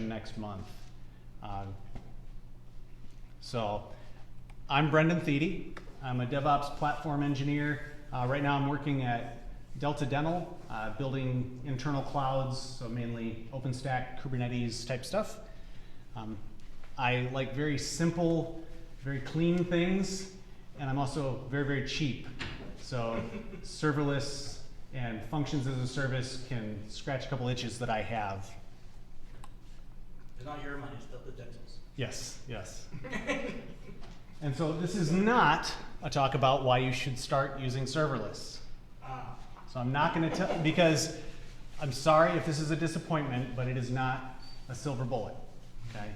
next month. So I'm Brendon Thiede. I'm a DevOps Platform Engineer. Right now I'm working at Delta Dental, building internal clouds, so mainly OpenStack, Kubernetes type stuff. I like very simple, very clean things, and I'm also very, very cheap. So serverless and functions as a service can scratch a couple itches that I have. It's not your money, it's the dental's. Yes, yes. And so this is not a talk about why you should start using serverless. So I'm not going to tell, because I'm sorry if this is a disappointment, but it is not a silver bullet, okay?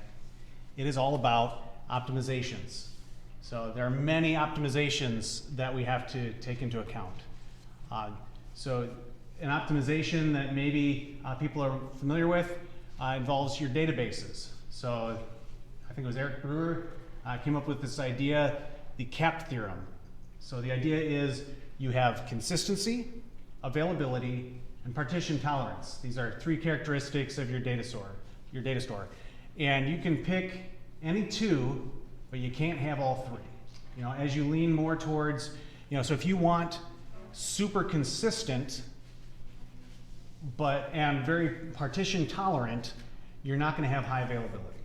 It is all about optimizations. So there are many optimizations that we have to take into account. So an optimization that maybe people are familiar with involves your databases. So I think it was Eric Brewer came up with this idea, the CAP theorem. So the idea is you have consistency, availability, and partition tolerance. These are three characteristics of your data store. And you can pick any two, but you can't have all three. You know, as you lean more towards, so if you want super consistent, and very partition tolerant, you're not going to have high availability.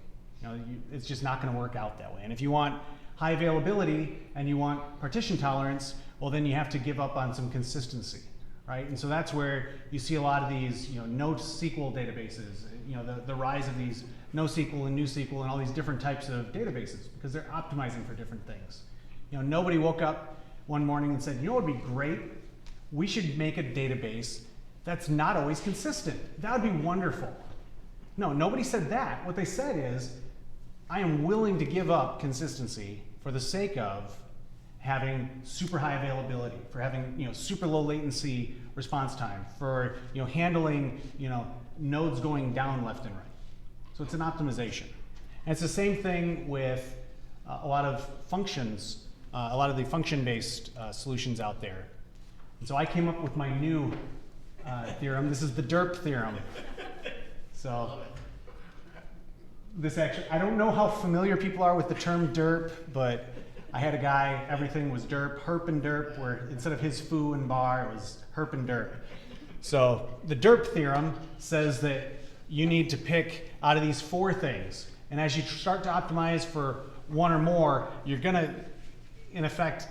It's just not going to work out that way. And if you want high availability and you want partition tolerance, well, then you have to give up on some consistency, right? And so that's where you see a lot of these, NoSQL databases, the rise of these NoSQL and NewSQL and all these different types of databases because they're optimizing for different things. Nobody woke up one morning and said, what would be great? We should make a database that's not always consistent. That would be wonderful. No, nobody said that. What they said is, I am willing to give up consistency for the sake of having super high availability, for having super low latency response time, for handling nodes going down left and right. So it's an optimization. And it's the same thing with a lot of functions, a lot of the function-based solutions out there. And so I came up with my new theorem. This is the DERP theorem. So this actually, I don't know how familiar people are with the term DERP, but I had a guy, everything was DERP, herp and DERP, where instead of his foo and bar, it was herp and DERP. So the DERP theorem says that you need to pick out of these four things. And as you start to optimize for one or more, you're going to, in effect,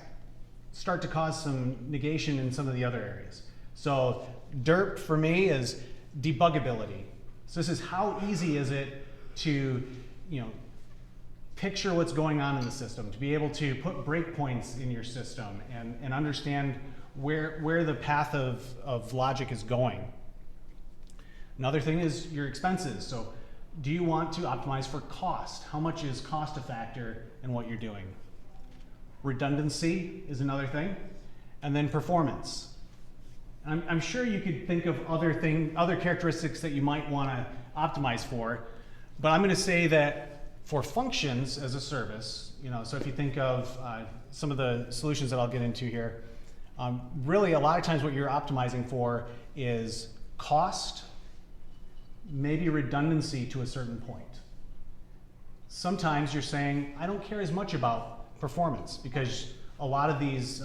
start to cause some negation in some of the other areas. So DERP for me is debuggability. So this is how easy is it to picture what's going on in the system, to be able to put breakpoints in your system and understand where the path of logic is going. Another thing is your expenses. So do you want to optimize for cost? How much is cost a factor in what you're doing? Redundancy is another thing. And then performance. I'm sure you could think of other characteristics that you might want to optimize for, but I'm going to say that for functions as a service, so if you think of some of the solutions that I'll get into here, really a lot of times what you're optimizing for is cost, maybe redundancy to a certain point. Sometimes you're saying, I don't care as much about performance because a lot of these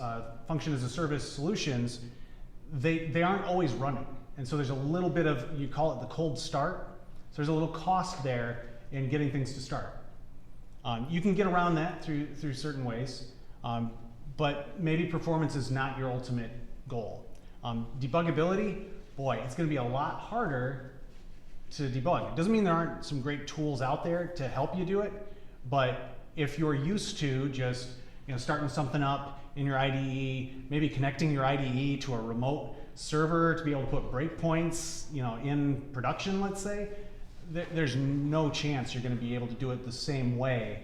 function as a service solutions, they aren't always running. And so there's a little bit of, you call it the cold start. So there's a little cost there in getting things to start. You can get around that through certain ways, but maybe performance is not your ultimate goal. Debuggability, boy, it's going to be a lot harder to debug. It doesn't mean there aren't some great tools out there to help you do it, but if you're used to just starting something up in your IDE, maybe connecting your IDE to a remote server to be able to put breakpoints in production, let's say, there's no chance you're going to be able to do it the same way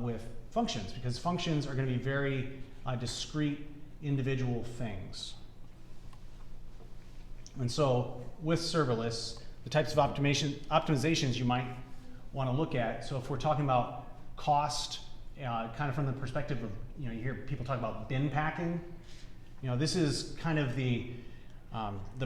with functions, because functions are going to be very discrete individual things. And so with serverless, the types of optimizations you might want to look at, so if we're talking about cost, kind of from the perspective of, you hear people talk about bin packing. This is kind of the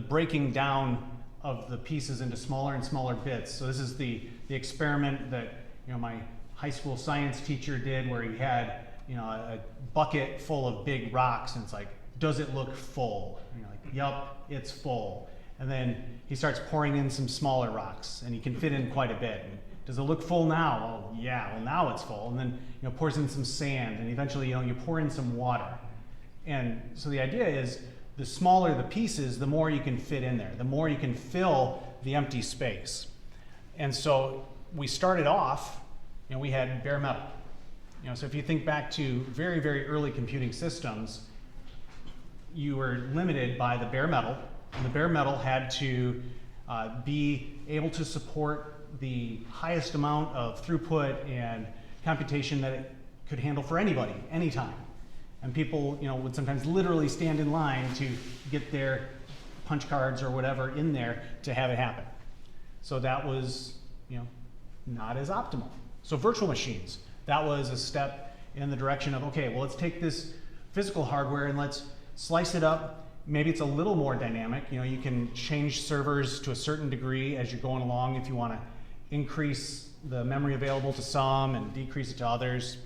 breaking down of the pieces into smaller and smaller bits. So this is the the experiment that my high school science teacher did, where he had a bucket full of big rocks, and it's like, does it look full? And you're like, yup, it's full. And then he starts pouring in some smaller rocks, and he can fit in quite a bit. And does it look full now? Oh yeah, well now it's full. And then pours in some sand, and eventually you pour in some water. And so the idea is, the smaller the pieces, the more you can fit in there, the more you can fill the empty space. And so we started off, we had bare metal. So if you think back to very, very early computing systems, you were limited by the bare metal, and the bare metal had to be able to support the highest amount of throughput and computation that it could handle for anybody, anytime. And people, would sometimes literally stand in line to get their punch cards or whatever in there to have it happen. So that was, not as optimal. So virtual machines, that was a step in the direction of, okay, well, let's take this physical hardware and let's slice it up. Maybe it's a little more dynamic. You can change servers to a certain degree as you're going along if you want to increase the memory available to some and decrease it to others.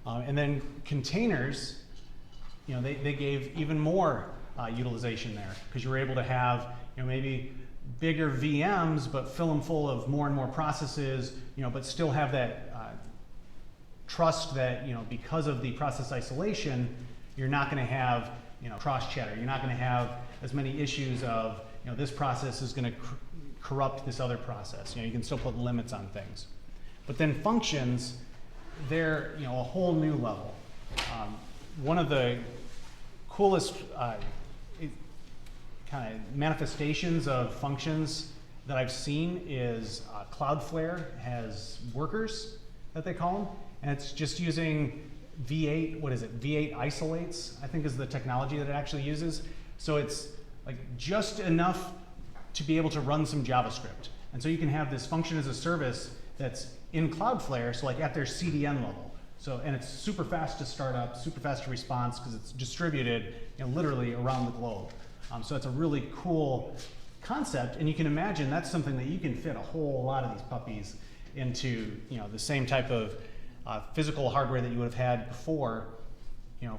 And then containers, they gave even more utilization there, because you were able to have maybe bigger VMs, but fill them full of more and more processes, but still have that trust that because of the process isolation, you're not going to have cross chatter. You're not going to have as many issues of this process is going to corrupt this other process. You can still put limits on things. But then functions, they're a whole new level. One of the coolest kind of manifestations of functions that I've seen is Cloudflare has workers that they call them, and it's just using V8, what is it, V8 isolates, I think is the technology that it actually uses. So it's like just enough to be able to run some JavaScript. And so you can have this function as a service that's in Cloudflare, so like at their CDN level. So, and it's super fast to start up, super fast to response, because it's distributed literally around the globe. So it's a really cool concept, and you can imagine that's something that you can fit a whole lot of these puppies into the same type of physical hardware that you would have had before,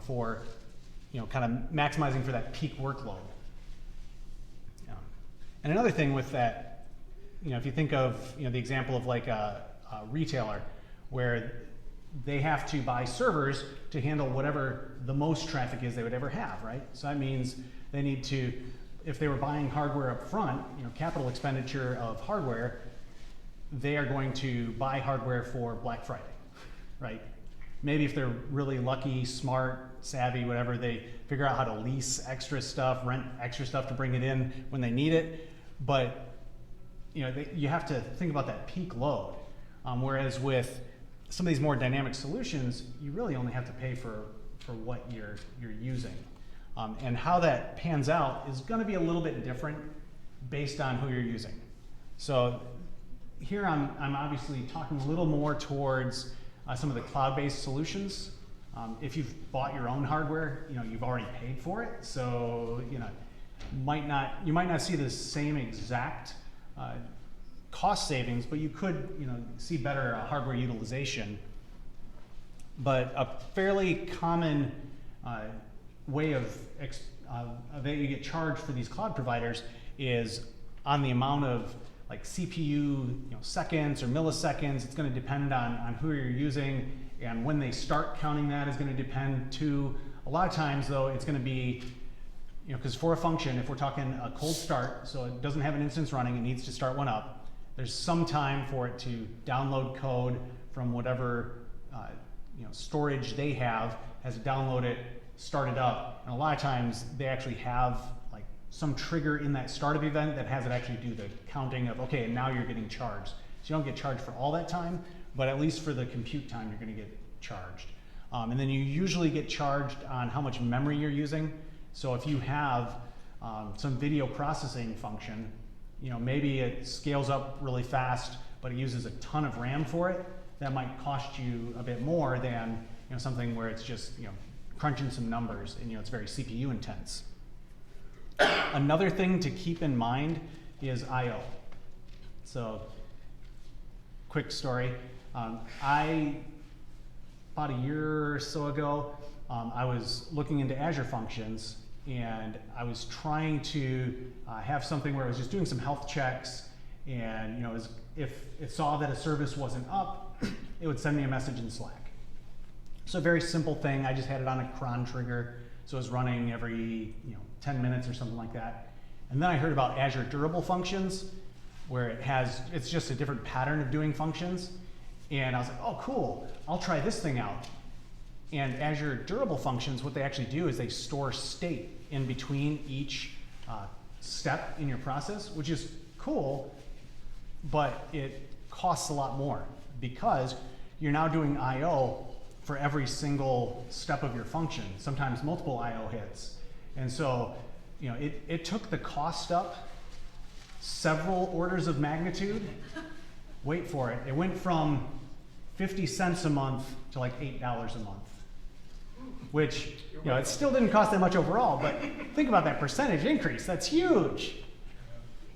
for kind of maximizing for that peak workload. And another thing with that, if you think of the example of like a retailer where they have to buy servers to handle whatever the most traffic is they would ever have, right? So that means they need to, if they were buying hardware up front, capital expenditure of hardware, they are going to buy hardware for Black Friday, right? Maybe if they're really lucky, smart, savvy, whatever, they figure out how to lease extra stuff, rent extra stuff to bring it in when they need it. But you have to think about that peak load. Whereas with some of these more dynamic solutions, you really only have to pay for what you're using. And how that pans out is going to be a little bit different based on who you're using. So here I'm obviously talking a little more towards some of the cloud-based solutions. If you've bought your own hardware, you've already paid for it, so you might not see the same exact cost savings, but you could see better hardware utilization. But a fairly common way of that you get charged for these cloud providers is on the amount of like CPU seconds or milliseconds. It's going to depend on who you're using, and when they start counting that is going to depend too. A lot of times though, it's going to be because for a function, if we're talking a cold start, so it doesn't have an instance running, it needs to start one up, there's some time for it to download code from whatever storage they have, has to download it, start it up, and a lot of times they actually have like some trigger in that startup event that has it actually do the counting of, okay, now you're getting charged. So you don't get charged for all that time, but at least for the compute time you're going to get charged. And then you usually get charged on how much memory you're using. So if you have some video processing function, maybe it scales up really fast, but it uses a ton of RAM for it, that might cost you a bit more than something where it's just crunching some numbers and it's very CPU intense. Another thing to keep in mind is I/O. So quick story. About a year or so ago, I was looking into Azure functions, and I was trying to have something where I was just doing some health checks, and if it saw that a service wasn't up, it would send me a message in Slack. So a very simple thing. I just had it on a cron trigger, so it was running every 10 minutes or something like that. And then I heard about Azure Durable Functions, where it's just a different pattern of doing functions. And I was like, oh, cool, I'll try this thing out. And Azure Durable Functions, what they actually do is they store state in between each step in your process, which is cool, but it costs a lot more because you're now doing I/O for every single step of your function, sometimes multiple I/O hits. And so, it took the cost up several orders of magnitude. Wait for it. It went from 50 cents a month to like $8 a month, which, it still didn't cost that much overall, but think about that percentage increase. That's huge.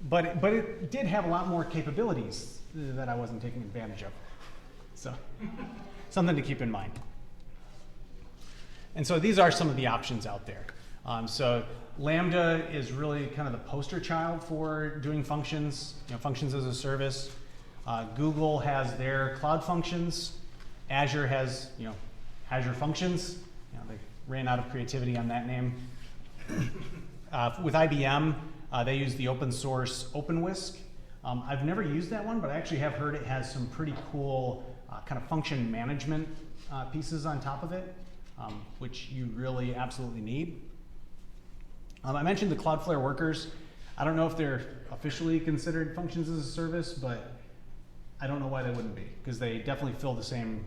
But it did have a lot more capabilities that I wasn't taking advantage of. So, something to keep in mind. And so these are some of the options out there. So Lambda is really kind of the poster child for doing functions, functions as a service. Google has their cloud functions. Azure has, Azure Functions. They ran out of creativity on that name. With IBM, they use the open source OpenWhisk. I've never used that one, but I actually have heard it has some pretty cool kind of function management pieces on top of it, which you really absolutely need. I mentioned the Cloudflare workers. I don't know if they're officially considered functions as a service, but I don't know why they wouldn't be, because they definitely fill the same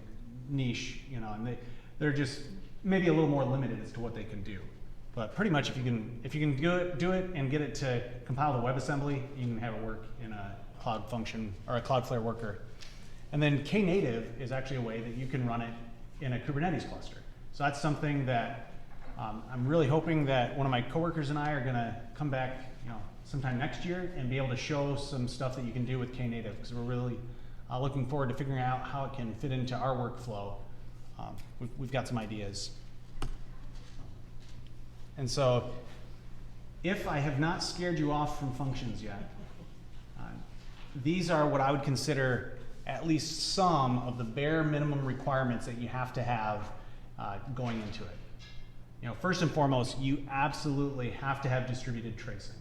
niche, and they're just maybe a little more limited as to what they can do. But pretty much, if you can do it and get it to compile the WebAssembly, you can have it work in a cloud function or a Cloudflare worker. And then Knative is actually a way that you can run it in a Kubernetes cluster. So that's something that I'm really hoping that one of my coworkers and I are going to come back, sometime next year and be able to show some stuff that you can do with Knative, because we're really looking forward to figuring out how it can fit into our workflow. We've got some ideas. And so, if I have not scared you off from functions yet, these are what I would consider at least some of the bare minimum requirements that you have to have going into it. First and foremost, you absolutely have to have distributed tracing.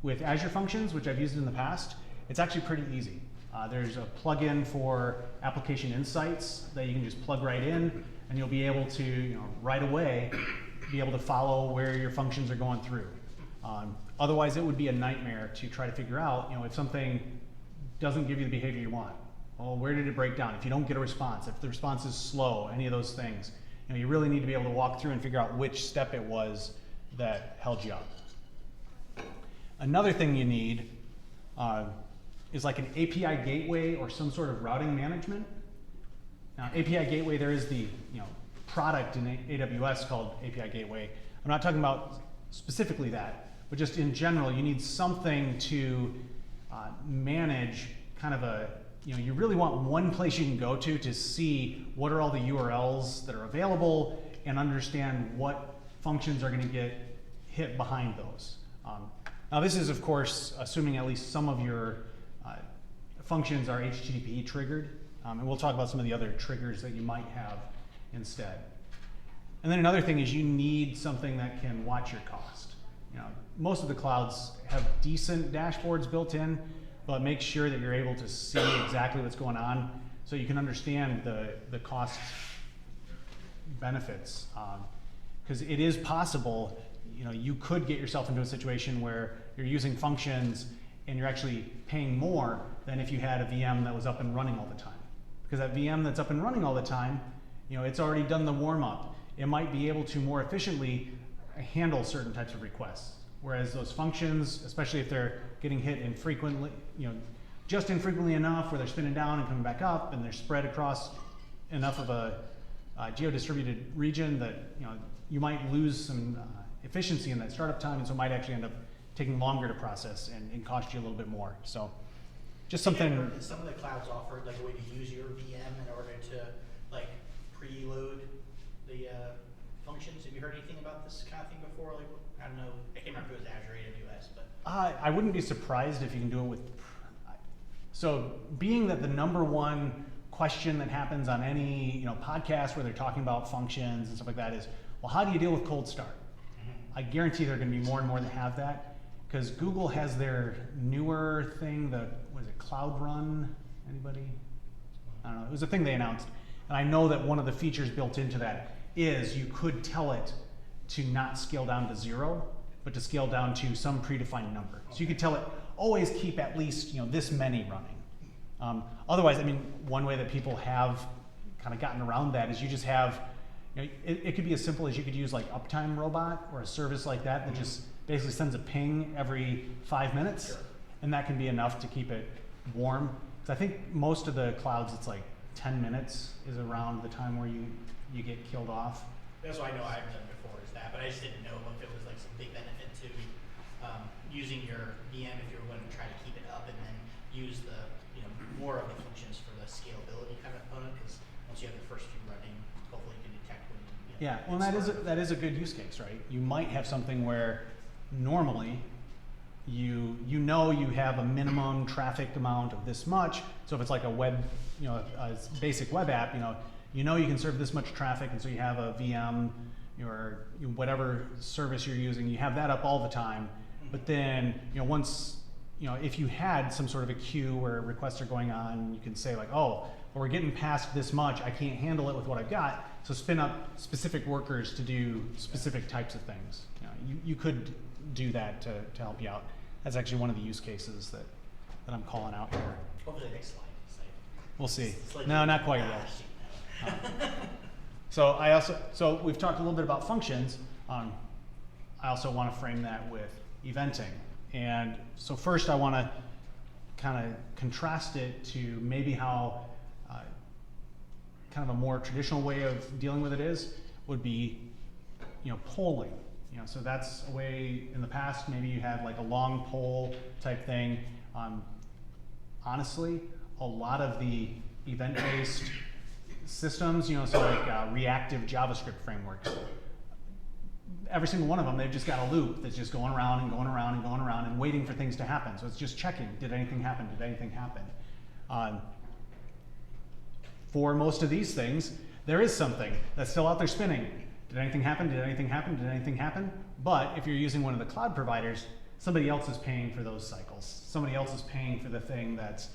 With Azure Functions, which I've used in the past, it's actually pretty easy. There's a plugin for application insights that you can just plug right in, and you'll be able to, right away, be able to follow where your functions are going through. Otherwise, it would be a nightmare to try to figure out, if something doesn't give you the behavior you want. Well, where did it break down? If you don't get a response, if the response is slow, any of those things, you really need to be able to walk through and figure out which step it was that held you up. Another thing you need is like an API gateway or some sort of routing management. Now, API gateway, there is the product in AWS called API gateway. I'm not talking about specifically that, but just in general, you need something to manage kind of a, you really want one place you can go to see what are all the URLs that are available and understand what functions are going to get hit behind those. Now this is, of course, assuming at least some of your functions are HTTP triggered, and we'll talk about some of the other triggers that you might have instead. And then another thing is you need something that can watch your cost. Most of the clouds have decent dashboards built in, but make sure that you're able to see exactly what's going on so you can understand the cost benefits. Because it is possible, you could get yourself into a situation where you're using functions and you're actually paying more than if you had a VM that was up and running all the time. Because that VM that's up and running all the time, it's already done the warm-up. It might be able to more efficiently handle certain types of requests. Whereas those functions, especially if they're getting hit infrequently, just infrequently enough where they're spinning down and coming back up and they're spread across enough of a geo-distributed region that you might lose some efficiency in that startup time, and so it might actually end up taking longer to process and cost you a little bit more. So just something. Some of the clouds offer like a way to use your VM in order to like preload the functions. Have you heard anything about this kind of thing before? Like, I don't know, I can't remember if it was Azure or AWS, but. I wouldn't be surprised if you can do it with. So, being that the number one question that happens on any podcast where they're talking about functions and stuff like that is, well, how do you deal with cold start? I guarantee there are going to be more and more that have that, because Google has their newer thing, what is it, Cloud Run? Anybody? I don't know. It was a thing they announced, and I know that one of the features built into that is you could tell it to not scale down to 0, but to scale down to some predefined number. So you could tell it always keep at least this many running. Otherwise, I mean, one way that people have kind of gotten around that is you just have, it could be as simple as you could use like Uptime Robot or a service like that that just basically sends a ping every 5 minutes, Sure. and that can be enough to keep it warm. So I think most of the clouds, it's like 10 minutes is around the time where you get killed off. That's what I know I haven't done before is that, but I just didn't know if it was like some big benefit to using your VM if you were going to try to keep it up and then use the more of the functions for the scalability kind of component, because once you have the first few running, hopefully you can detect when Yeah, well, that is a good use case, right? You might have something where normally you have a minimum traffic amount of this much. So if it's like a web, a basic web app, you can serve this much traffic, and so you have a VM or whatever service you're using, you have that up all the time. But then once if you had some sort of a queue where requests are going on, you can say like, oh, well, we're getting past this much, I can't handle it with what I've got, so spin up specific workers to do specific types of things. You could do that to help you out. That's actually one of the use cases that I'm calling out here. Hopefully the next slide. We'll see. Like No, not quite yet. So we've talked a little bit about functions. I also want to frame that with eventing. And so first I want to kind of contrast it to maybe how kind of a more traditional way of dealing with it would be polling. So that's a way in the past, maybe you had like a long poll type thing. Honestly, a lot of the event-based systems, so like reactive JavaScript frameworks, every single one of them, they've just got a loop that's just going around and going around and going around and waiting for things to happen. So it's just checking, did anything happen? Did anything happen? For most of these things, there is something that's still out there spinning. Did anything happen? Did anything happen? Did anything happen? But if you're using one of the cloud providers, somebody else is paying for those cycles. Somebody else is paying for the thing that's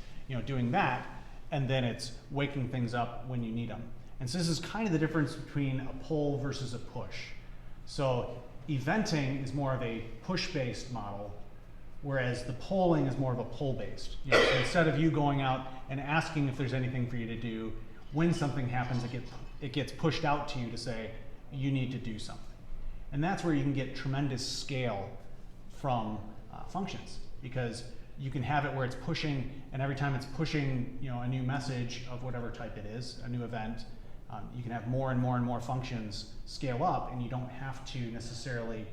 doing that, and then it's waking things up when you need them. And so this is kind of the difference between a pull versus a push. So eventing is more of a push-based model, whereas the polling is more of a pull-based. So instead of you going out and asking if there's anything for you to do, when something happens, it gets pushed out to you to say, you need to do something. And that's where you can get tremendous scale from functions, because you can have it where it's pushing, and every time it's pushing a new message of whatever type it is, a new event, you can have more and more and more functions scale up, and you don't have to necessarily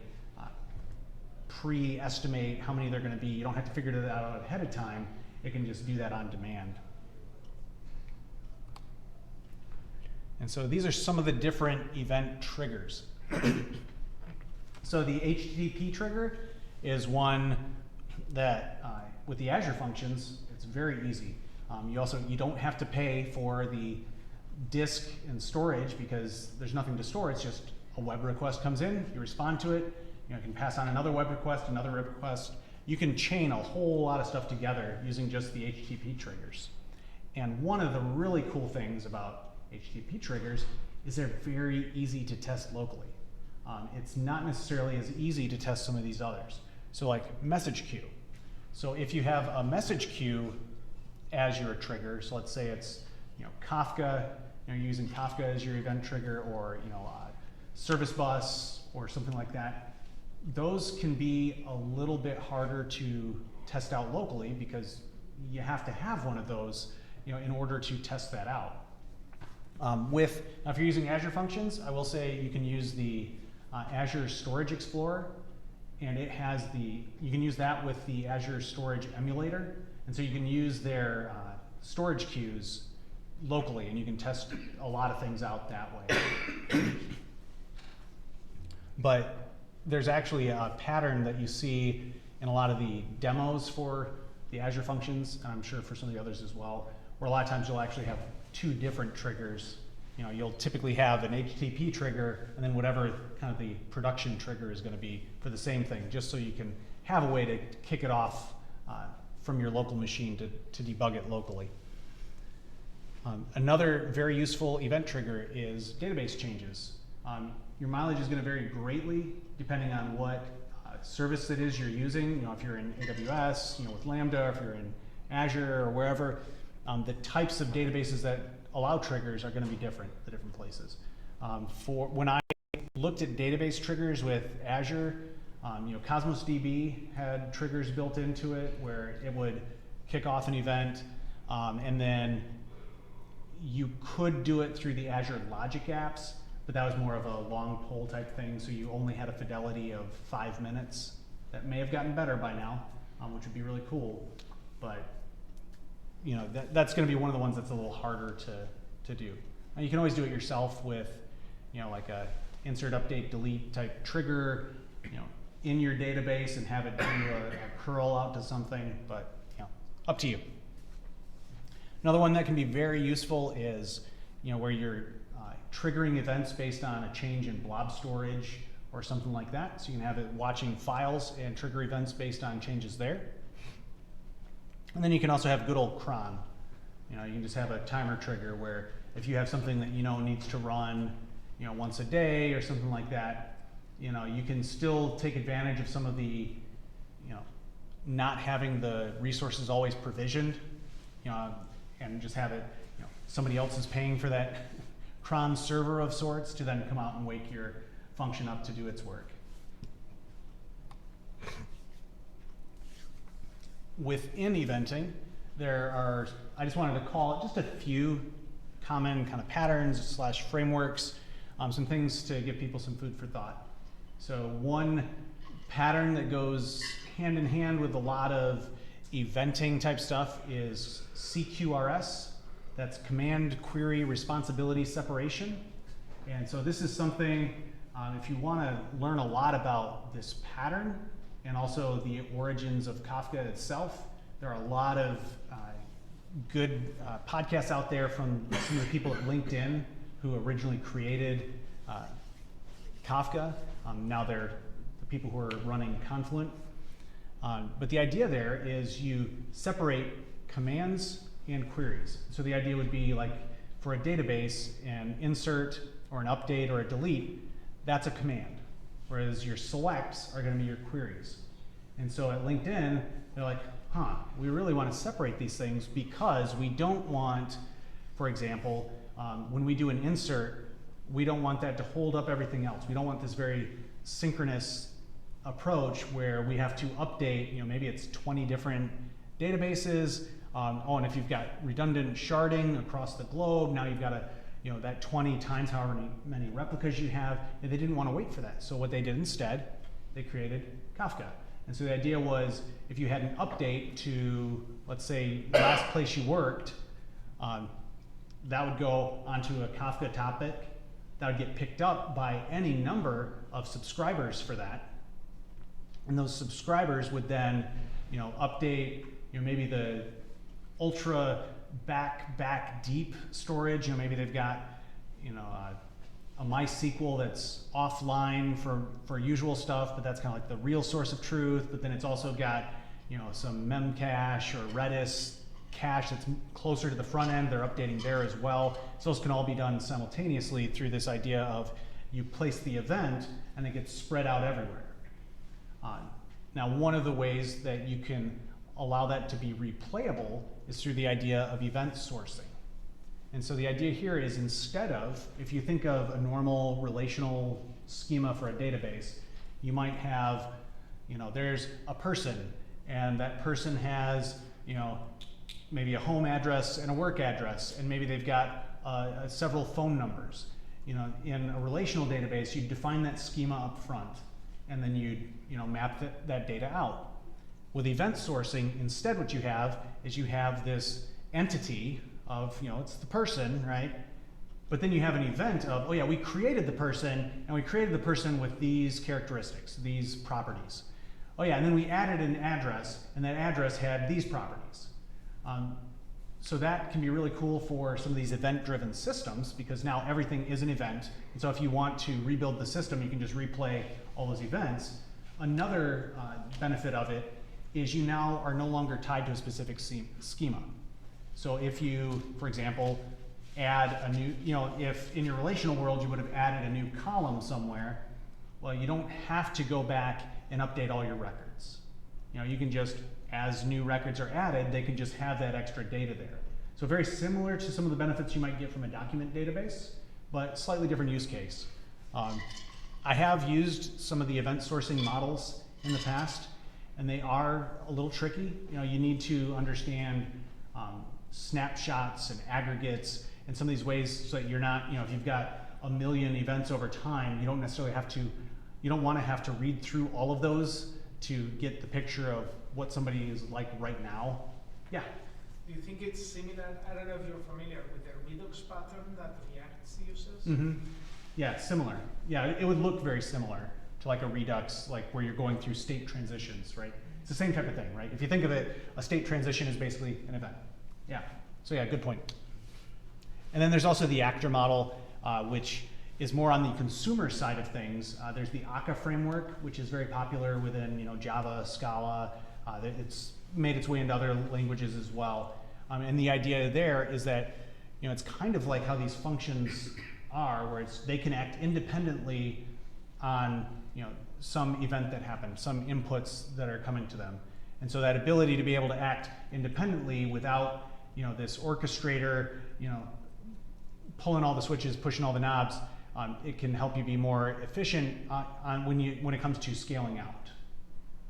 pre-estimate how many they're going to be. You don't have to figure that out ahead of time. It can just do that on demand. And so these are some of the different event triggers. So the HTTP trigger is one that, with the Azure functions, it's very easy. You don't have to pay for the disk and storage, because there's nothing to store. It's just a web request comes in, you respond to it, you can pass on another web request, another web request. You can chain a whole lot of stuff together using just the HTTP triggers. And one of the really cool things about HTTP triggers is they're very easy to test locally. It's not necessarily as easy to test some of these others. So like message queue. So if you have a message queue as your trigger, so let's say it's Kafka, you're using Kafka as your event trigger, or service bus or something like that. Those can be a little bit harder to test out locally, because you have to have one of those in order to test that out. Now if you're using Azure functions, I will say you can use the Azure Storage Explorer, and it has you can use that with the Azure Storage Emulator, And so you can use their storage queues locally, and you can test a lot of things out that way. But there's actually a pattern that you see in a lot of the demos for the Azure functions, and I'm sure for some of the others as well, where a lot of times you'll actually have two different triggers. You know, you'll typically have an HTTP trigger and then whatever kind of the production trigger is going to be for the same thing, just so you can have a way to kick it off from your local machine to debug it locally. Another very useful event trigger is database changes. Your mileage is going to vary greatly depending on what service it is you're using. You know, if you're in AWS, you know, with Lambda, if you're in Azure or wherever, the types of databases that allow triggers are going to be different at different places. For when I looked at database triggers with Azure, you know, Cosmos DB had triggers built into it where it would kick off an event, and then you could do it through the Azure Logic apps, but that was more of a long poll type thing, so you only had a fidelity of 5 minutes. That may have gotten better by now, which would be really cool, but you know, that's going to be one of the ones that's a little harder to do. Now, you can always do it yourself with, you know, like a insert, update, delete type trigger, you know, in your database and have it do a curl out to something, but you know, up to you. Another one that can be very useful is, you know, where you're triggering events based on a change in blob storage or something like that. So you can have it watching files and trigger events based on changes there. And then you can also have good old cron. You know, you can just have a timer trigger where if you have something that you know needs to run, you know, once a day or something like that, you know, you can still take advantage of some of the, you know, not having the resources always provisioned, you know, and just have it, you know, somebody else is paying for that cron server of sorts to then come out and wake your function up to do its work. Within eventing, there are, I just wanted to call it just a few common kind of patterns / frameworks, some things to give people some food for thought. So one pattern that goes hand in hand with a lot of eventing type stuff is CQRS. That's Command Query Responsibility Separation. And so this is something, if you want to learn a lot about this pattern and also the origins of Kafka itself, there are a lot of good podcasts out there from some of the people at LinkedIn who originally created Kafka. Now they're the people who are running Confluent. But the idea there is you separate commands and queries. So the idea would be like for a database, an insert or an update or a delete, that's a command. Whereas your selects are going to be your queries. And so at LinkedIn, they're like, we really want to separate these things because we don't want, for example, when we do an insert, we don't want that to hold up everything else. We don't want this very synchronous approach where we have to update, you know, maybe it's 20 different databases. And if you've got redundant sharding across the globe, now you've got to, you know, that 20 times however many replicas you have, and they didn't want to wait for that. So what they did instead, they created Kafka. And so the idea was if you had an update to, let's say, last place you worked, that would go onto a Kafka topic that would get picked up by any number of subscribers for that. And those subscribers would then, you know, update, you know, maybe the ultra back deep storage. You know, maybe they've got, you know, a MySQL that's offline for usual stuff, but that's kind of like the real source of truth. But then it's also got, you know, some Memcache or Redis cache that's closer to the front end. They're updating there as well. So those can all be done simultaneously through this idea of you place the event and it gets spread out everywhere. Now, one of the ways that you can allow that to be replayable is through the idea of event sourcing. And so the idea here is instead of, if you think of a normal relational schema for a database, you might have, you know, there's a person and that person has, you know, maybe a home address and a work address, and maybe they've got several phone numbers. You know, in a relational database, you define that schema up front, and then you map that data out. With event sourcing, instead what you have is you have this entity of, it's the person, right? But then you have an event of, oh yeah, we created the person, and we created the person with these characteristics, these properties. Oh yeah, and then we added an address, and that address had these properties. So that can be really cool for some of these event-driven systems, because now everything is an event. And so if you want to rebuild the system, you can just replay all those events. Another benefit of it is you now are no longer tied to a specific schema. So if you, for example, add a new, if in your relational world you would have added a new column somewhere, well, you don't have to go back and update all your records. You can just, as new records are added, they can just have that extra data there. So very similar to some of the benefits you might get from a document database, but slightly different use case. I have used some of the event sourcing models in the past, and they are a little tricky. You need to understand snapshots and aggregates and some of these ways so that you're not, if you've got a million events over time, you don't necessarily have to, you don't want to have to read through all of those to get the picture of what somebody is like right now. Yeah? Do you think it's similar? I don't know if you're familiar with the Redux pattern that React uses. Mm-hmm. Yeah, similar. Yeah, it would look very similar to like a Redux, like where you're going through state transitions, right? It's the same type of thing, right? If you think of it, a state transition is basically an event. Yeah, so yeah, good point. And then there's also the actor model, which is more on the consumer side of things. There's the Akka framework, which is very popular within Java, Scala. It's made its way into other languages as well. And the idea there is that it's kind of like how these functions are, where they can act independently on some event that happened, some inputs that are coming to them. And so that ability to be able to act independently without this orchestrator pulling all the switches, pushing all the knobs, it can help you be more efficient when it comes to scaling out.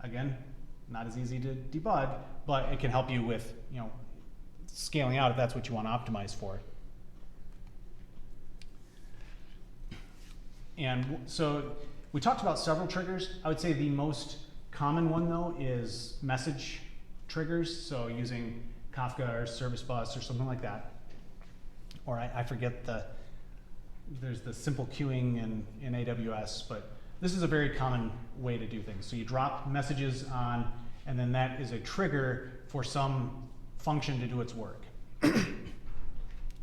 Again, not as easy to debug, but it can help you with scaling out if that's what you want to optimize for. And so we talked about several triggers. I would say the most common one though is message triggers. So using Kafka or Service Bus or something like that. Or I forget there's the simple queuing in AWS, but this is a very common way to do things. So you drop messages on, and then that is a trigger for some function to do its work.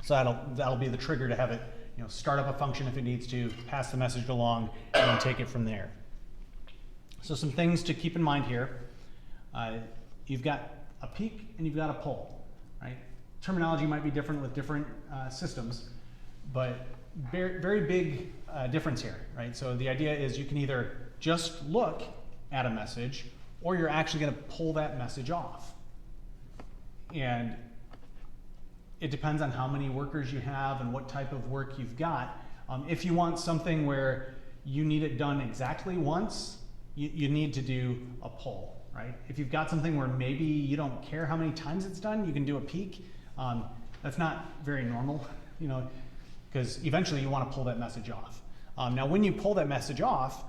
So that'll be the trigger to have it start up a function if it needs to, pass the message along, and then take it from there. So some things to keep in mind here. You've got a peak and you've got a pull, right? Terminology might be different with different systems, but very, very big difference here, right? So the idea is you can either just look at a message, or you're actually going to pull that message off. And it depends on how many workers you have and what type of work you've got. If you want something where you need it done exactly once, you need to do a pull, right? If you've got something where maybe you don't care how many times it's done, you can do a peak. That's not very normal, because eventually you want to pull that message off. Now, when you pull that message off,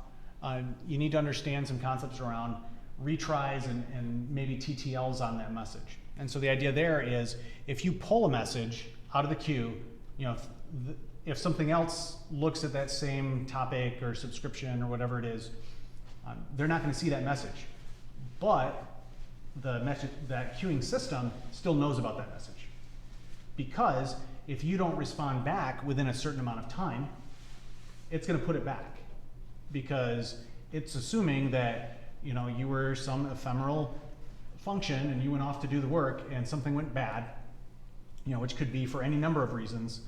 you need to understand some concepts around retries and maybe TTLs on that message. And so the idea there is, if you pull a message out of the queue, if something else looks at that same topic or subscription or whatever it is, they're not going to see that message. But that queuing system still knows about that message. Because if you don't respond back within a certain amount of time, it's going to put it back. Because it's assuming that you were some ephemeral function and you went off to do the work and something went bad, which could be for any number of reasons,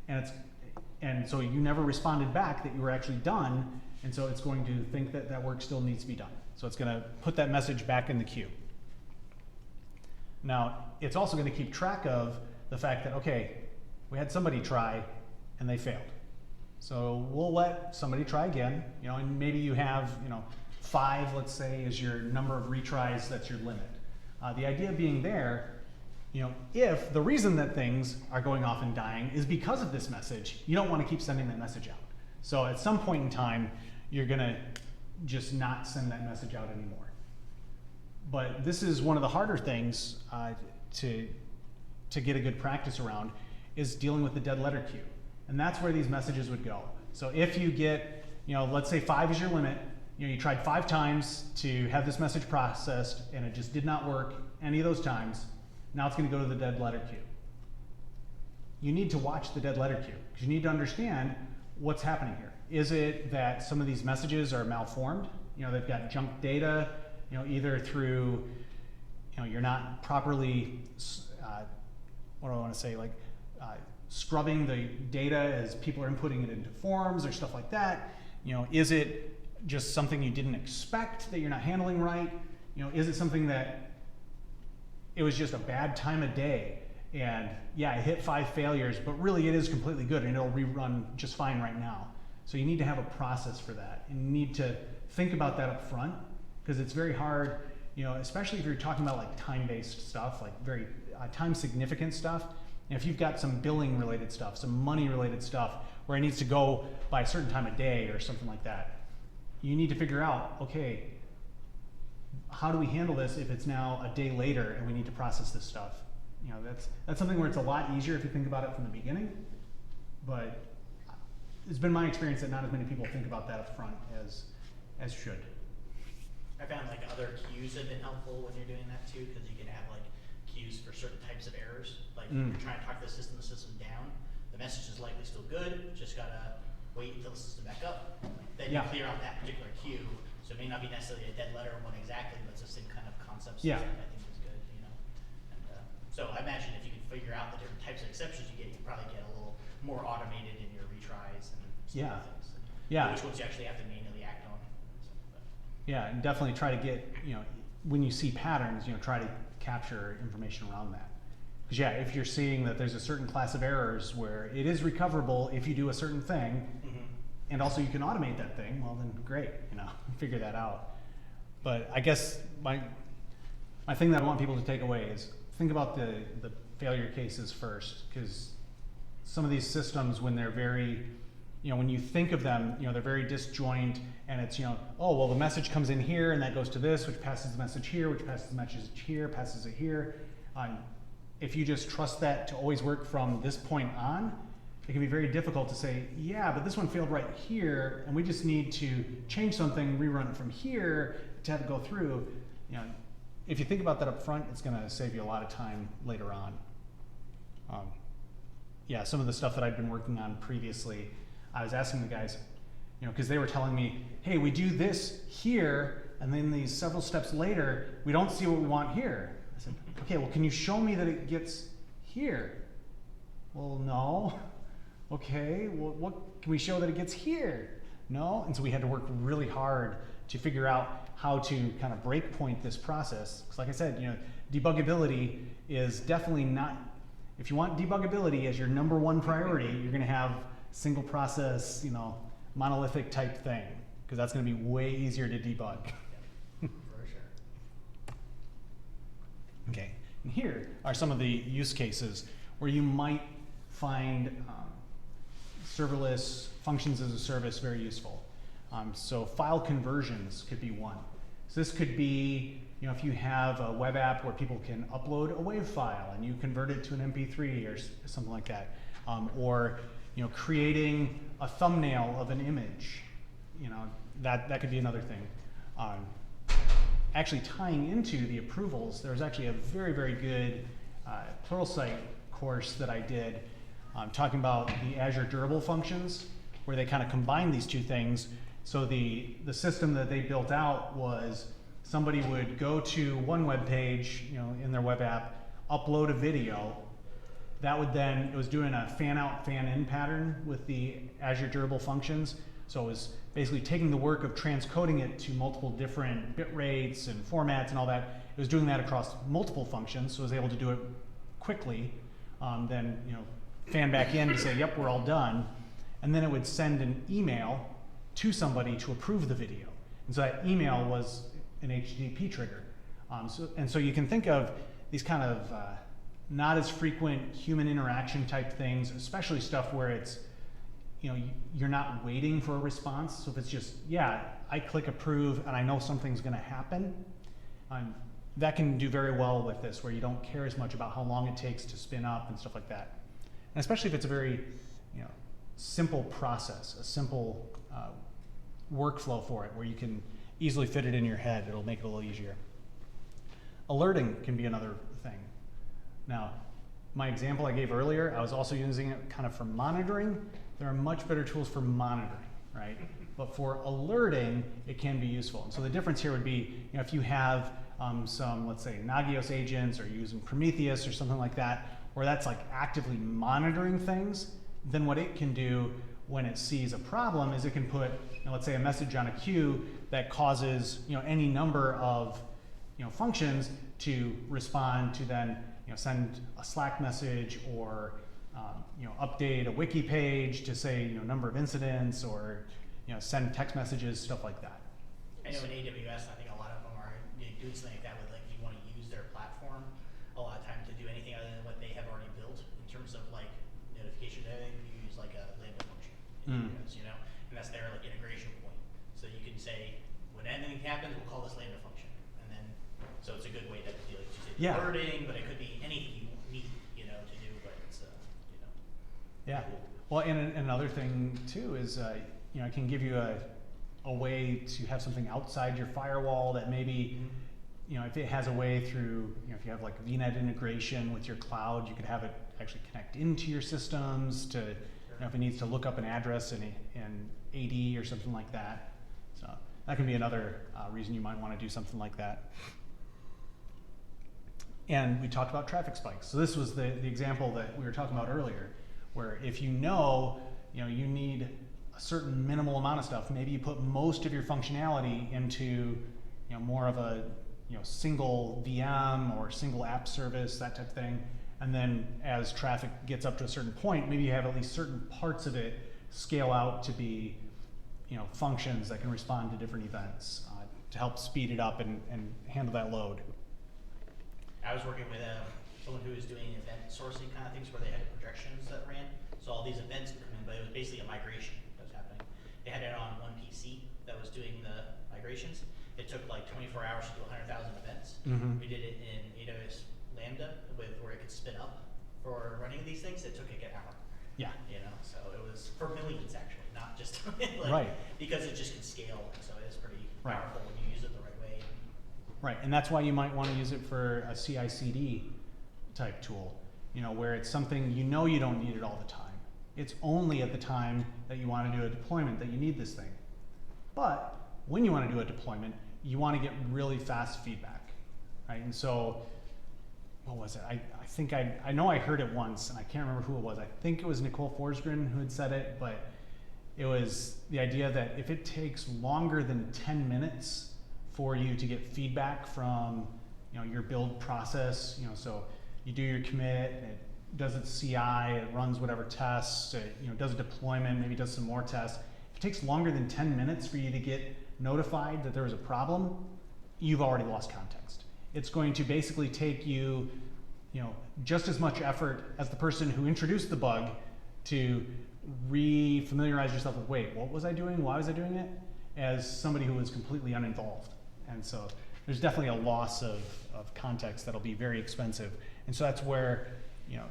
and so you never responded back that you were actually done, and so it's going to think that that work still needs to be done. So it's going to put that message back in the queue. Now, it's also going to keep track of the fact that, okay, we had somebody try and they failed. So we'll let somebody try again, and maybe you have, 5, let's say, is your number of retries, that's your limit. The idea being there, if the reason that things are going off and dying is because of this message, you don't want to keep sending that message out. So at some point in time, you're going to just not send that message out anymore. But this is one of the harder things to get a good practice around is dealing with the dead letter queue. And that's where these messages would go. So if you get, let's say 5 is your limit, you tried 5 times to have this message processed and it just did not work any of those times, now it's gonna go to the dead letter queue. You need to watch the dead letter queue because you need to understand what's happening here. Is it that some of these messages are malformed? They've got junk data, either through, you're not properly, what do I want to say, scrubbing the data as people are inputting it into forms or stuff like that. Is it just something you didn't expect that you're not handling right? Is it something that it was just a bad time of day and yeah, it hit 5 failures, but really it is completely good and it'll rerun just fine right now. So you need to have a process for that and you need to think about that up front because it's very hard, especially if you're talking about like time-based stuff, like very time significant stuff. If you've got some billing related stuff, some money related stuff where it needs to go by a certain time of day or something like that, you need to figure out, okay, how do we handle this if it's now a day later and we need to process this stuff? That's something where it's a lot easier if you think about it from the beginning, but it's been my experience that not as many people think about that up front as should. I found like other queues have been helpful when you're doing that too, because you can have like queues for certain types of errors. Like if you're trying to talk the system down, the message is likely still good, just gotta wait until the system back up. Then you clear out that particular queue. So it may not be necessarily a dead letter one exactly, but it's the same kind of concept. Yeah. I think is good, And so I imagine if you can figure out the different types of exceptions you get, you probably get a little more automated in your retries and some other things. Which ones you actually have to manually act on. So, yeah, and definitely try to get, when you see patterns, try to capture information around that. Because yeah, if you're seeing that there's a certain class of errors where it is recoverable if you do a certain thing, and also you can automate that thing, well then great, figure that out. But I guess my thing that I want people to take away is think about the failure cases first, because some of these systems, when they're very, when you think of them, they're very disjoint, and it's, oh, well, the message comes in here, and that goes to this, which passes the message here, which passes the message here, passes it here. If you just trust that to always work from this point on, it can be very difficult to say, yeah, but this one failed right here, and we just need to change something, rerun it from here to have it go through. If you think about that up front, it's going to save you a lot of time later on. Yeah, some of the stuff that I'd been working on previously, I was asking the guys, because they were telling me, hey, we do this here, and then these several steps later, we don't see what we want here. I said, okay, well, can you show me that it gets here? Well, no. Okay, well, what can we show that it gets here? No, and so we had to work really hard to figure out how to kind of breakpoint this process. Because like I said, debuggability is definitely not, if you want debuggability as your #1 priority, you're gonna have single process, monolithic type thing, because that's gonna be way easier to debug. for sure. Okay, and here are some of the use cases where you might find serverless functions as a service very useful. So file conversions could be one. So this could be, if you have a web app where people can upload a WAV file and you convert it to an MP3 or something like that, or creating a thumbnail of an image, that could be another thing. Actually tying into the approvals, there's actually a very, very good Pluralsight course that I did talking about the Azure durable functions, where they kind of combine these two things. So the system that they built out was somebody would go to one web page, in their web app, upload a video. That would then, it was doing a fan out, fan in pattern with the Azure durable functions. So it was basically taking the work of transcoding it to multiple different bit rates and formats and all that. It was doing that across multiple functions, so it was able to do it quickly. Then, fan back in to say, yep, we're all done. And then it would send an email to somebody to approve the video. And so that email was an HTTP trigger. So you can think of these kind of not as frequent human interaction type things, especially stuff where it's, you're not waiting for a response. So if it's just, yeah, I click approve and I know something's gonna happen, that can do very well with this, where you don't care as much about how long it takes to spin up and stuff like that. And especially if it's a very, you know, simple process, a simple workflow for it, where you can easily fit it in your head. It'll make it a little easier. Alerting can be another thing. Now, my example I gave earlier, I was also using it kind of for monitoring. There are much better tools for monitoring, right? But for alerting, it can be useful. And so the difference here would be, you know, if you have some, let's say, Nagios agents, or you're using Prometheus or something like that, where that's like actively monitoring things, then what it can do when it sees a problem is it can put, you know, let's say, a message on a queue that causes, you know, any number of, you know, functions to respond to, then, you know, send a Slack message, or you know, update a wiki page to say, you know, number of incidents, or, you know, send text messages, stuff like that. I know in AWS, I think a lot of them are doing something like that with, like, you want to use their platform a lot of times to do anything other than what they have already built in terms of like notifications. I think you use like a Lambda function in AWS, you know, and that's their like integration point. So you can say, when anything happens, we'll call this Lambda function, and then so it's a good way to do like you say alerting, but it could be anything you need, you know, to do, but it's you know. Yeah. Well, and another thing too is, you know, it can give you a way to have something outside your firewall that maybe, you know, if it has a way through, you know, if you have like VNet integration with your cloud, you could have it actually connect into your systems to, you know, if it needs to look up an address in AD or something like that. So that can be another reason you might want to do something like that. And we talked about traffic spikes. So this was the example that we were talking about earlier, where if you know, you need a certain minimal amount of stuff, maybe you put most of your functionality into, you know, more of a, you know, single VM or single app service, that type of thing. And then as traffic gets up to a certain point, maybe you have at least certain parts of it scale out to be, you know, functions that can respond to different events to help speed it up and handle that load. I was working with someone who was doing event sourcing kind of things where they had projections that ran. So all these events would come in, but it was basically a migration that was happening. They had it on one PC that was doing the migrations. It took like 24 hours to do 100,000 events. We did it in AWS Lambda where it could spin up for running these things. It took like an hour. Yeah. You know, so it was for millions actually, not just like, right. Because it just can scale. So it's pretty powerful when you use it the right way. Right, and that's why you might want to use it for a CI/CD type tool, you know, where it's something you know you don't need it all the time. It's only at the time that you want to do a deployment that you need this thing. But when you want to do a deployment, you want to get really fast feedback, right? And so, what was it? I think I know I heard it once, and I can't remember who it was. I think it was Nicole Forsgren who had said it, but it was the idea that if it takes longer than 10 minutes for you to get feedback from, you know, your build process, you know, so you do your commit, it does its CI, it runs whatever tests, it, you know, does a deployment, maybe does some more tests. If it takes longer than 10 minutes for you to get notified that there was a problem, you've already lost context. It's going to basically take you, you know, just as much effort as the person who introduced the bug to re-familiarize yourself with, wait, what was I doing? Why was I doing it? As somebody who was completely uninvolved. And so there's definitely a loss of context that'll be very expensive. And so that's where, you know,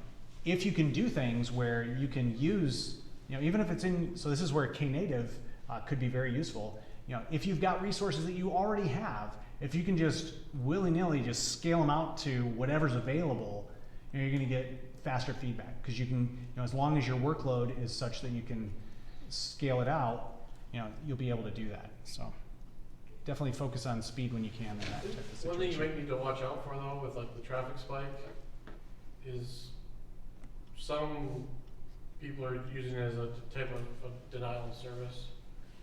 if you can do things where you can use, you know, even if it's in, so this is where Knative could be very useful. You know, if you've got resources that you already have, if you can just willy-nilly just scale them out to whatever's available, you know, you're going to get faster feedback, because you can, you know, as long as your workload is such that you can scale it out, you know, you'll be able to do that. So definitely focus on speed when you can in that type of situation. One thing you might need to watch out for though with like the traffic spike is some people are using it as a type of denial of service.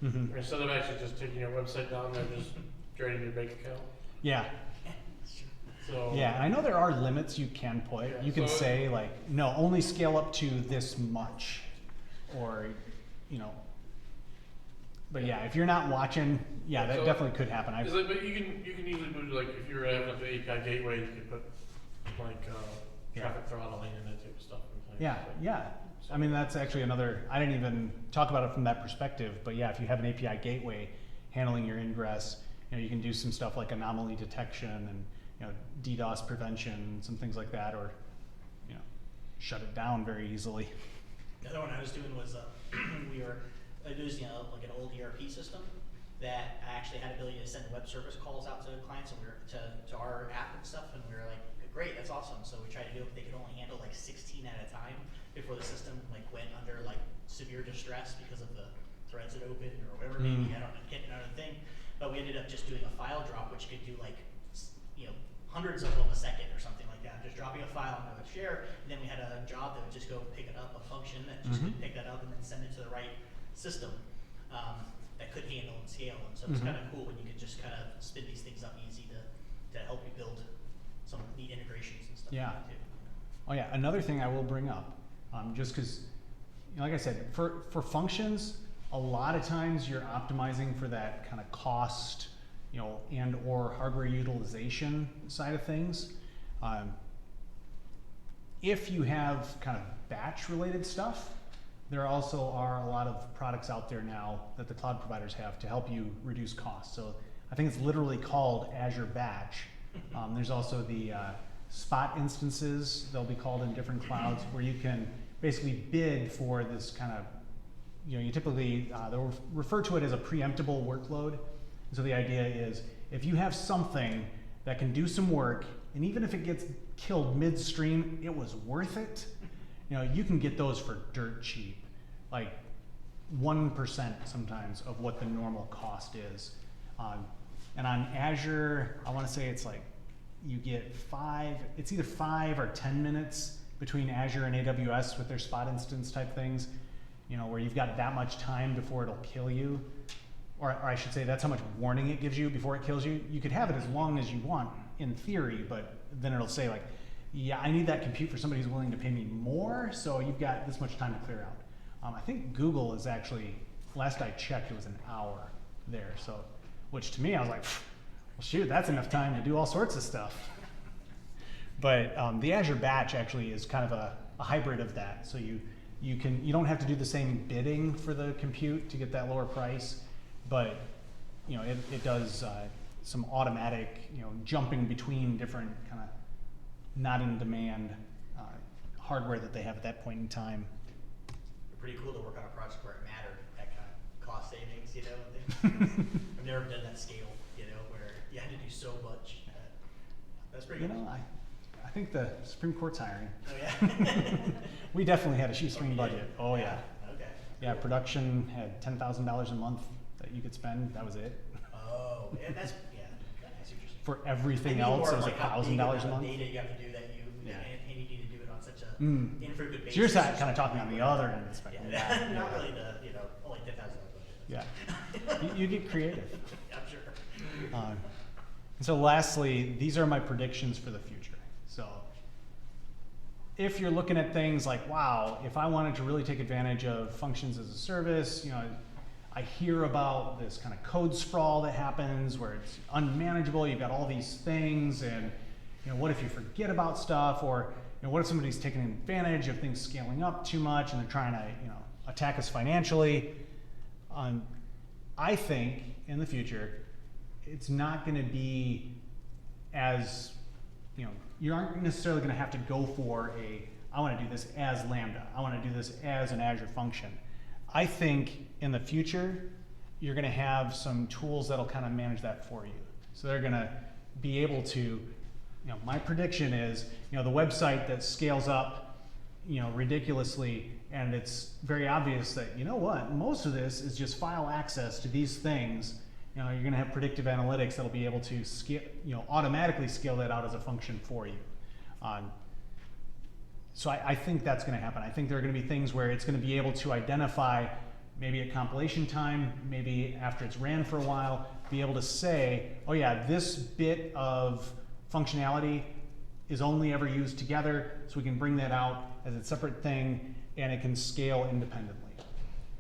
Or instead of actually just taking your website down, they're just draining your bank account. Yeah. So yeah, I know there are limits you can put. Yeah, you can so say like, no, only scale up to this much, or, you know. But yeah, if you're not watching, yeah, that so definitely could happen. It's like, but you can easily move like if you're having an API gateway, you could put like traffic throttling and that type of stuff. Yeah, yeah. I mean, that's actually another, I didn't even talk about it from that perspective, but yeah, if you have an API gateway handling your ingress, you know, you can do some stuff like anomaly detection and DDoS prevention, some things like that, or shut it down very easily. The other one I was doing was we were using like an old ERP system that I actually had the ability to send web service calls out to clients, and we were to our app and stuff, and we were like, great, that's awesome. So we tried to do it, but they could only handle like 16 at a time before the system like went under like severe distress because of the threads it opened or whatever. Maybe I don't know, getting another thing. But we ended up just doing a file drop, which could do like hundreds of them a second or something like that. Just dropping a file into a share, and then we had a job that would just go pick it up, a function that just could pick that up and then send it to the right system that could handle and scale. And so it's kind of cool when you can just kind of spin these things up easy to help you build some neat integrations and stuff Yeah. like that too. Oh yeah, another thing I will bring up, just because, like I said, for functions, a lot of times you're optimizing for that kind of cost, and or hardware utilization side of things. If you have kind of batch related stuff, there also are a lot of products out there now that the cloud providers have to help you reduce costs. So I think it's literally called Azure Batch. There's also the spot instances, they'll be called in different clouds, where you can basically bid for this kind of, you typically, they'll refer to it as a preemptible workload. So the idea is, if you have something that can do some work, and even if it gets killed midstream, it was worth it, you can get those for dirt cheap, like 1% sometimes of what the normal cost is. And on Azure, I want to say it's like, you get it's either 5 or 10 minutes between Azure and AWS with their spot instance type things, where you've got that much time before it'll kill you. Or I should say, that's how much warning it gives you before it kills you. You could have it as long as you want in theory, but then it'll say like, yeah, I need that compute for somebody who's willing to pay me more, so you've got this much time to clear out. I think Google is actually, last I checked, it was an hour there. So, which to me, I was like, well, shoot, that's enough time to do all sorts of stuff. But the Azure Batch actually is kind of a hybrid of that. So you don't have to do the same bidding for the compute to get that lower price, but it does some automatic jumping between different kind of not in demand hardware that they have at that point in time. Pretty cool to work on a project where it mattered, that kind of cost savings, and things. I've never done that scale, where you had to do so much. That's pretty cool. I think the Supreme Court's hiring. Oh yeah. We definitely had a shoestring you budget. did? Oh yeah. Okay. Yeah, production had $10,000 a month that you could spend. That was it. Oh, yeah, that's interesting. For everything I mean, else, more it was like how big $1,000 a amount of month. data you have to do that Yeah. and you need to do it on such a infrequent basis. So you're kind of talking on the other end of the spectrum. Yeah, not really the only $10,000 budget. Yeah, you get creative. I'm sure. And so lastly, these are my predictions for the future. So if you're looking at things like, wow, if I wanted to really take advantage of functions as a service, I hear about this kind of code sprawl that happens where it's unmanageable, you've got all these things, and what if you forget about stuff, or what if somebody's taking advantage of things scaling up too much and they're trying to attack us financially. I think in the future, it's not going to be as, you aren't necessarily going to have to go for I want to do this as Lambda. I want to do this as an Azure function. I think in the future, you're going to have some tools that'll kind of manage that for you. So they're going to be able to, my prediction is, the website that scales up, ridiculously, and it's very obvious that, most of this is just file access to these things. You're going to have predictive analytics that'll be able to scale, automatically scale that out as a function for you. So I think that's going to happen. I think there are going to be things where it's going to be able to identify, maybe at compilation time, maybe after it's ran for a while, be able to say, oh yeah, this bit of functionality is only ever used together, so we can bring that out as a separate thing, and it can scale independently,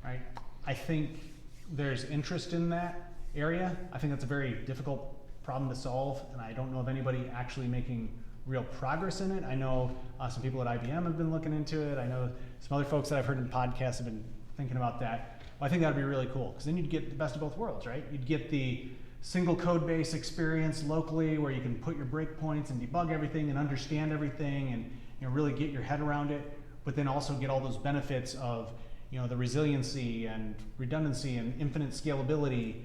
right? I think there's interest in that area. I think that's a very difficult problem to solve, and I don't know of anybody actually making real progress in it. I know some people at IBM have been looking into it. I know some other folks that I've heard in podcasts have been thinking about that. Well, I think that would be really cool, because then you'd get the best of both worlds, right? You'd get the single code base experience locally where you can put your breakpoints and debug everything and understand everything and really get your head around it, but then also get all those benefits of the resiliency and redundancy and infinite scalability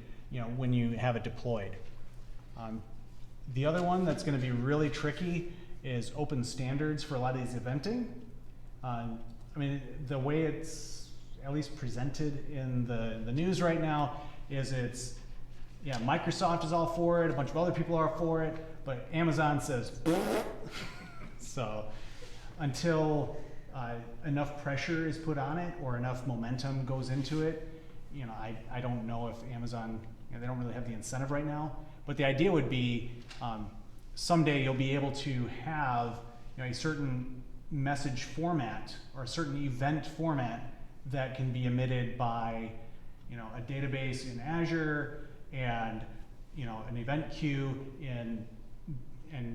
when you have it deployed. The other one that's going to be really tricky is open standards for a lot of these eventing. I mean, the way it's at least presented in the news right now is Microsoft is all for it, a bunch of other people are for it, but Amazon says so until enough pressure is put on it or enough momentum goes into it, I don't know if Amazon, they don't really have the incentive right now, but the idea would be someday you'll be able to have a certain message format or a certain event format that can be emitted by a database in Azure and an event queue in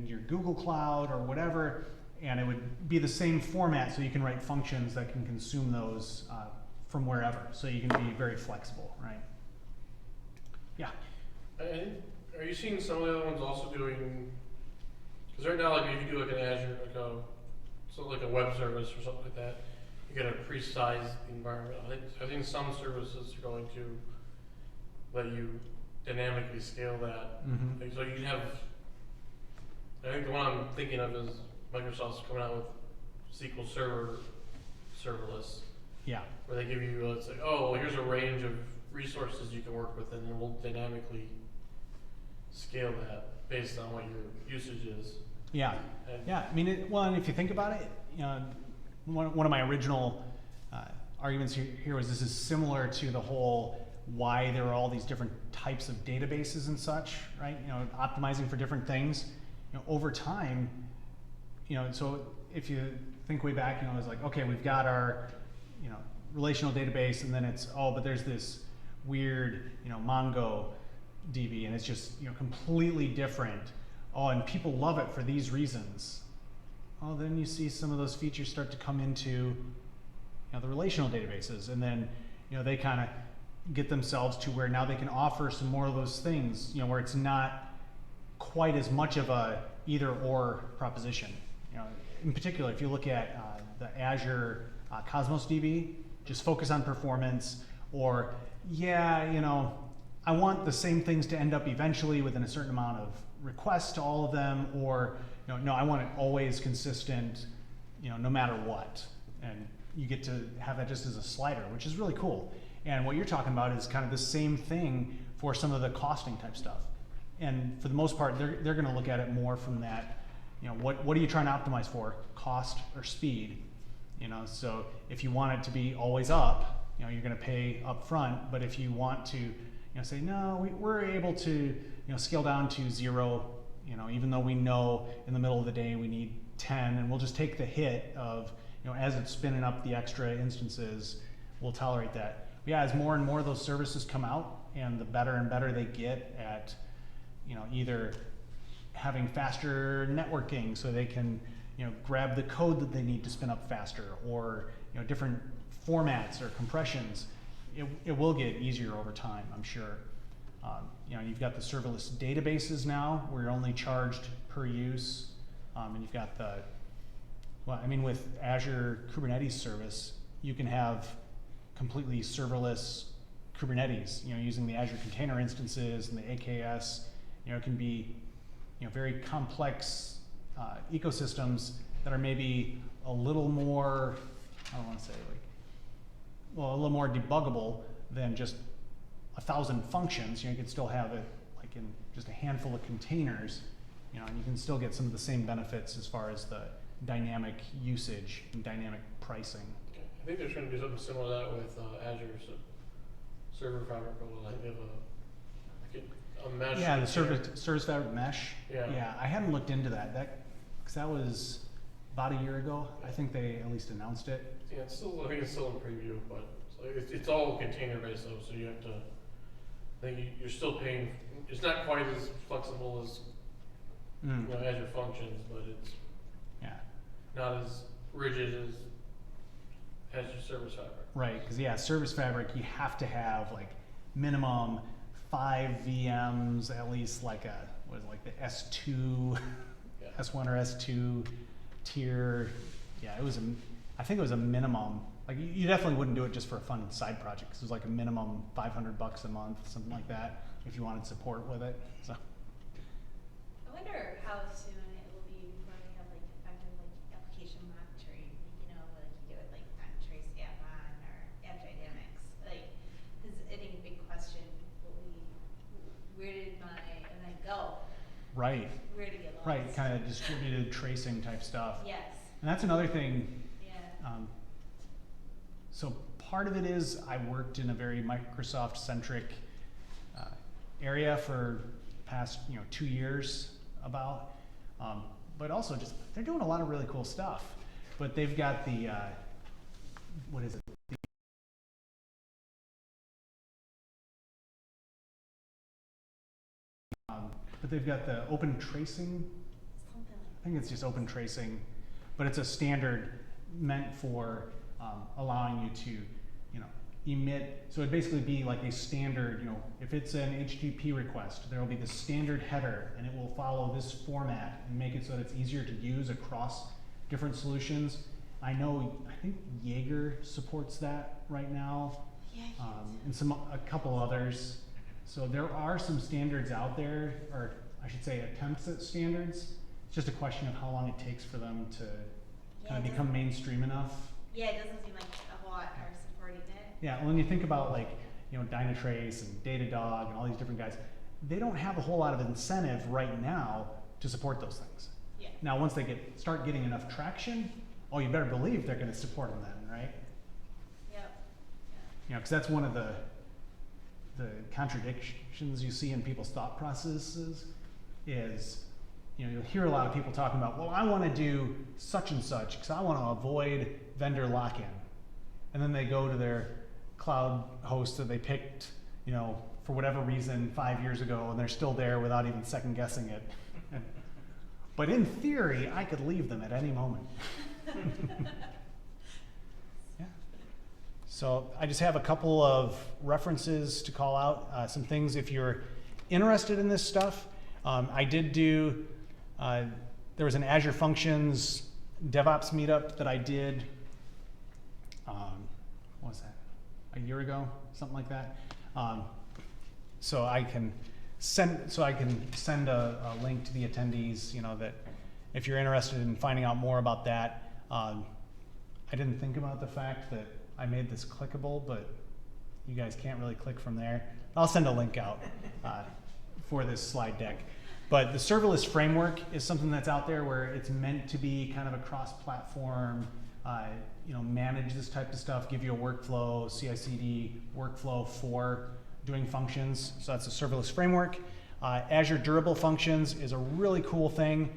your Google Cloud or whatever, and it would be the same format so you can write functions that can consume those from wherever, so you can be very flexible, right? Yeah. Are you seeing some of the other ones also doing, because right now, like if you do like an Azure, like a web service or something like that, you gotta pre-size the environment. I think some services are going to let you dynamically scale that. Mm-hmm. Like, so you can have, I think the one I'm thinking of is Microsoft's coming out with SQL Server Serverless, Yeah. where they give you, it's like, oh, well, here's a range of resources you can work with, and then we'll dynamically scale that based on what your usage is. Yeah. And Yeah. I mean, and if you think about it, one of my original arguments here was this is similar to the whole why there are all these different types of databases and such, right? Optimizing for different things. Over time, so if you think way back, it was like, okay, we've got our, relational database, and then it's, but there's this weird, Mongo DB, and it's just, completely different. Oh, and people love it for these reasons. Oh, then you see some of those features start to come into, the relational databases, and then, they kind of get themselves to where now they can offer some more of those things, where it's not quite as much of a either or proposition. In particular, if you look at the Azure Cosmos DB, just focus on performance, or I want the same things to end up eventually within a certain amount of requests to all of them, or no, I want it always consistent, no matter what. And you get to have that just as a slider, which is really cool. And what you're talking about is kind of the same thing for some of the costing type stuff. And for the most part, they're going to look at it more from that, what are you trying to optimize for, cost or speed? So if you want it to be always up, you're going to pay up front. But if you want to, say, no, we're able to, scale down to 0, even though we know in the middle of the day we need 10, and we'll just take the hit of, as it's spinning up the extra instances, we'll tolerate that. But yeah, as more and more of those services come out, and the better and better they get at, either having faster networking so they can, grab the code that they need to spin up faster, or different formats or compressions, it will get easier over time, I'm sure. You've got the serverless databases now where you're only charged per use, and you've got with Azure Kubernetes service, you can have completely serverless Kubernetes, using the Azure container instances and the AKS. It can be, very complex ecosystems that are maybe a little more, I don't want to say a little more debuggable than just 1,000 functions. You can still have it like in just a handful of containers, and you can still get some of the same benefits as far as the dynamic usage and dynamic pricing. I think they're trying to do something similar to that with Azure Server Fabric. I think they have a mesh. Yeah, the Service Fabric mesh. Yeah. Yeah, I hadn't looked into that. Because that was about a year ago. I think they at least announced it. Yeah, I think it's still in preview, but it's all container based though, so you have to. I think you're still paying. It's not quite as flexible as Azure Functions, but it's not as rigid as Azure Service Fabric. Right, because Service Fabric, you have to have like minimum 5 VMs, at least like a, what is it, like the S2, Yeah. S1 or S2 tier. Yeah, it was I think it was a minimum. Like you definitely wouldn't do it just for a fun side project, 'cause it was like a minimum $500 a month, something like that, if you wanted support with it. So. I wonder how soon it will be before we have like effective like application monitoring, you know, like you get with like Trace app-on or App Dynamics. Like, because I think a big question will be, where did my event go? Right. Where did it get lost? Right, kind of distributed tracing type stuff. Yes. And that's another thing. Yeah. So part of it is I worked in a very Microsoft-centric area for the past 2 years about, but also just they're doing a lot of really cool stuff. But they've got the what is it? But they've got the open tracing. Something like I think it's just open tracing, but it's a standard meant for allowing you to, emit. So it'd basically be like a standard, if it's an HTTP request, there will be the standard header, and it will follow this format and make it so that it's easier to use across different solutions. I think Jaeger supports that right now, Yeah, and a couple others. So there are some standards out there, or I should say attempts at standards. It's just a question of how long it takes for them to kind of become mainstream enough. Yeah, it doesn't seem like a whole lot are supporting it. Yeah, when you think about like, Dynatrace and Datadog and all these different guys, they don't have a whole lot of incentive right now to support those things. Yeah. Now, once they start getting enough traction, oh, you better believe they're going to support them then, right? Yep. Because that's one of the contradictions you see in people's thought processes is, you'll hear a lot of people talking about, well, I want to do such and such because I want to avoid vendor lock-in. And then they go to their cloud host that they picked, for whatever reason 5 years ago, and they're still there without even second guessing it. But in theory, I could leave them at any moment. Yeah. So I just have a couple of references to call out, some things if you're interested in this stuff. I did do, there was an Azure Functions DevOps meetup that I did, what was that, a year ago, something like that. So I can send a link to the attendees, that if you're interested in finding out more about that. I didn't think about the fact that I made this clickable, but you guys can't really click from there. I'll send a link out for this slide deck. But the serverless framework is something that's out there where it's meant to be kind of a cross-platform, manage this type of stuff, give you a workflow, CI/CD workflow for doing functions. So that's a serverless framework. Azure Durable Functions is a really cool thing.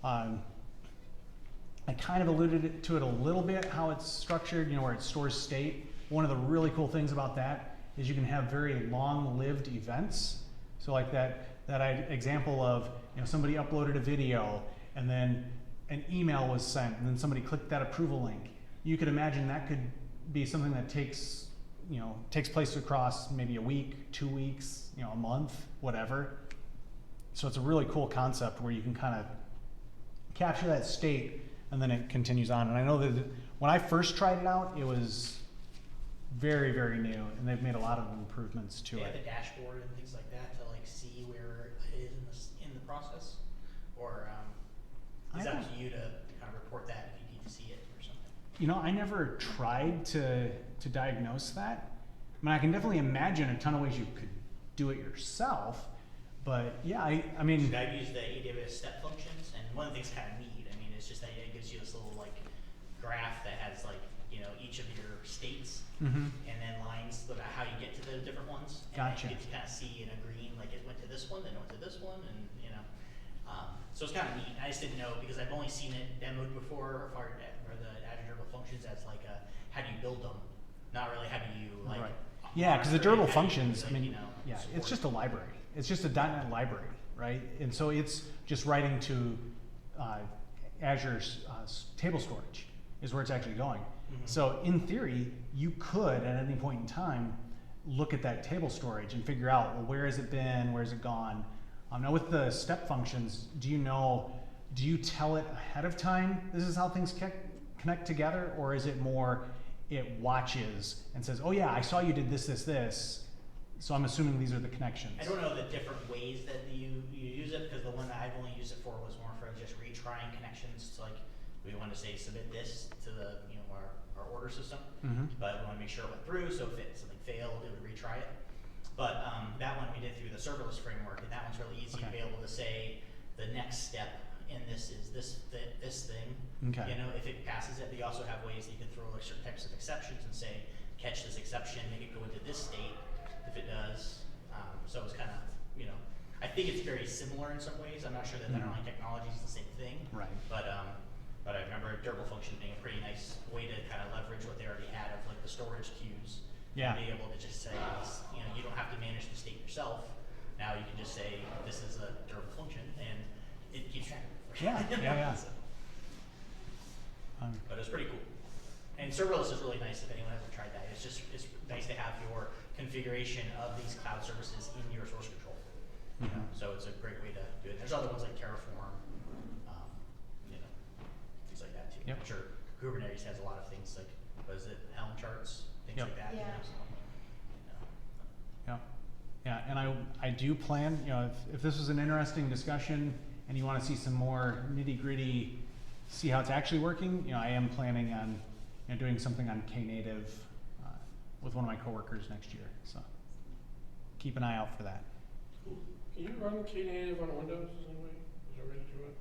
I kind of alluded to it a little bit, how it's structured, where it stores state. One of the really cool things about that is you can have very long-lived events. So like that example of, somebody uploaded a video and then an email was sent and then somebody clicked that approval link. You could imagine that could be something that takes place across maybe a week, 2 weeks, a month, whatever. So it's a really cool concept where you can kind of capture that state and then it continues on. And I know that when I first tried it out, it was very, very new, and they've made a lot of improvements to They it. have a dashboard and things like that to see where it is in the process, or it's up to you to kind of report that if you need to see it or something. I never tried to diagnose that. I mean, I can definitely imagine a ton of ways you could do it yourself, but yeah, I mean. I've used the AWS step functions, and one of the things kind of neat. I mean, it's just that it gives you this little graph that has each of your states, and then lines about how you get to the different ones. And Gotcha. you get to kind of see in a green, it went to this one, then it went to this one, and so it's kind of neat. I just didn't know because I've only seen it demoed before for the Azure Durable Functions as how do you build them, not really how do you Right. Yeah, because the durable how do you, functions, I mean, yeah, support it's just a library. It's just a .NET library, right? And so it's just writing to Azure's table storage is where it's actually going. So in theory, you could at any point in time look at that table storage and figure out, well, where has it been, where's it gone? Now with the step functions, do you tell it ahead of time, this is how things connect together, or is it more, it watches and says, oh yeah, I saw you did this, so I'm assuming these are the connections. I don't know the different ways that you use it, because the one that I've only used it for was more for just retrying connections. So like, we want to say submit this to the our order system, but we want to make sure it went through. So if something failed, it would retry it. But that one we did through the serverless framework, and that one's really easy to be able to say the next step in this is this thing. Okay. You know, if it passes it, but you also have ways that you can throw like certain types of exceptions and say catch this exception, make it go into this state. If it does, so it's kind of, I think it's very similar in some ways. I'm not sure that the underlying technology is the same thing. Right. But I remember durable function being a pretty nice way to kind of leverage what they already had of like the storage queues. Yeah. And be able to just say, you don't have to manage the state yourself. Now you can just say, this is a durable function, and it keeps track of it. Yeah. So, but it's pretty cool. And serverless is really nice if anyone hasn't tried that. It's nice to have your configuration of these cloud services in your source control. So it's a great way to do it. There's other ones like Terraform, things like that too. Yep. I'm sure Kubernetes has a lot of things like, what is it, Helm charts, things Yep. like that. Yeah. Yeah, and I do plan, if this was an interesting discussion and you want to see some more nitty gritty, see how it's actually working, I am planning on doing something on Knative with one of my coworkers next year. So keep an eye out for that. Cool. Can you run Knative on Windows in any way? Is there a way to do it?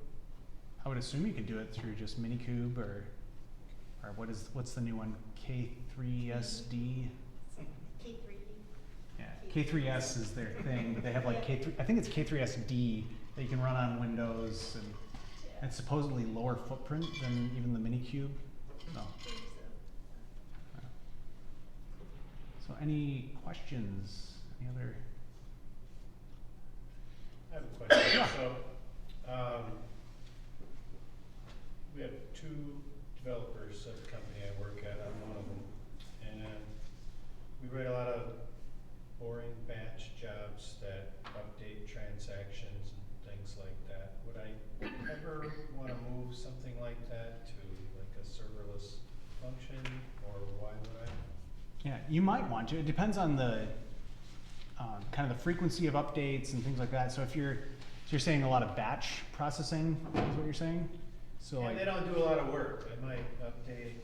I would assume you could do it through just Minikube or what's the new one? K3SD? K3. Yeah, K3S is their thing, but they have like K3, I think it's K3SD that you can run on Windows, and it's supposedly lower footprint than even the Minikube. So, so any questions? Any other? I have a question. So, we have two developers at the company I work at. I'm one of them, and we write a lot of boring batch jobs that update transactions and things like that. Would I ever want to move something like that to like a serverless function, or why would I? Yeah, you might want to. It depends on the kind of the frequency of updates and things like that. So if you're saying a lot of batch processing is what you're saying. So And like, they don't do a lot of work. I might update,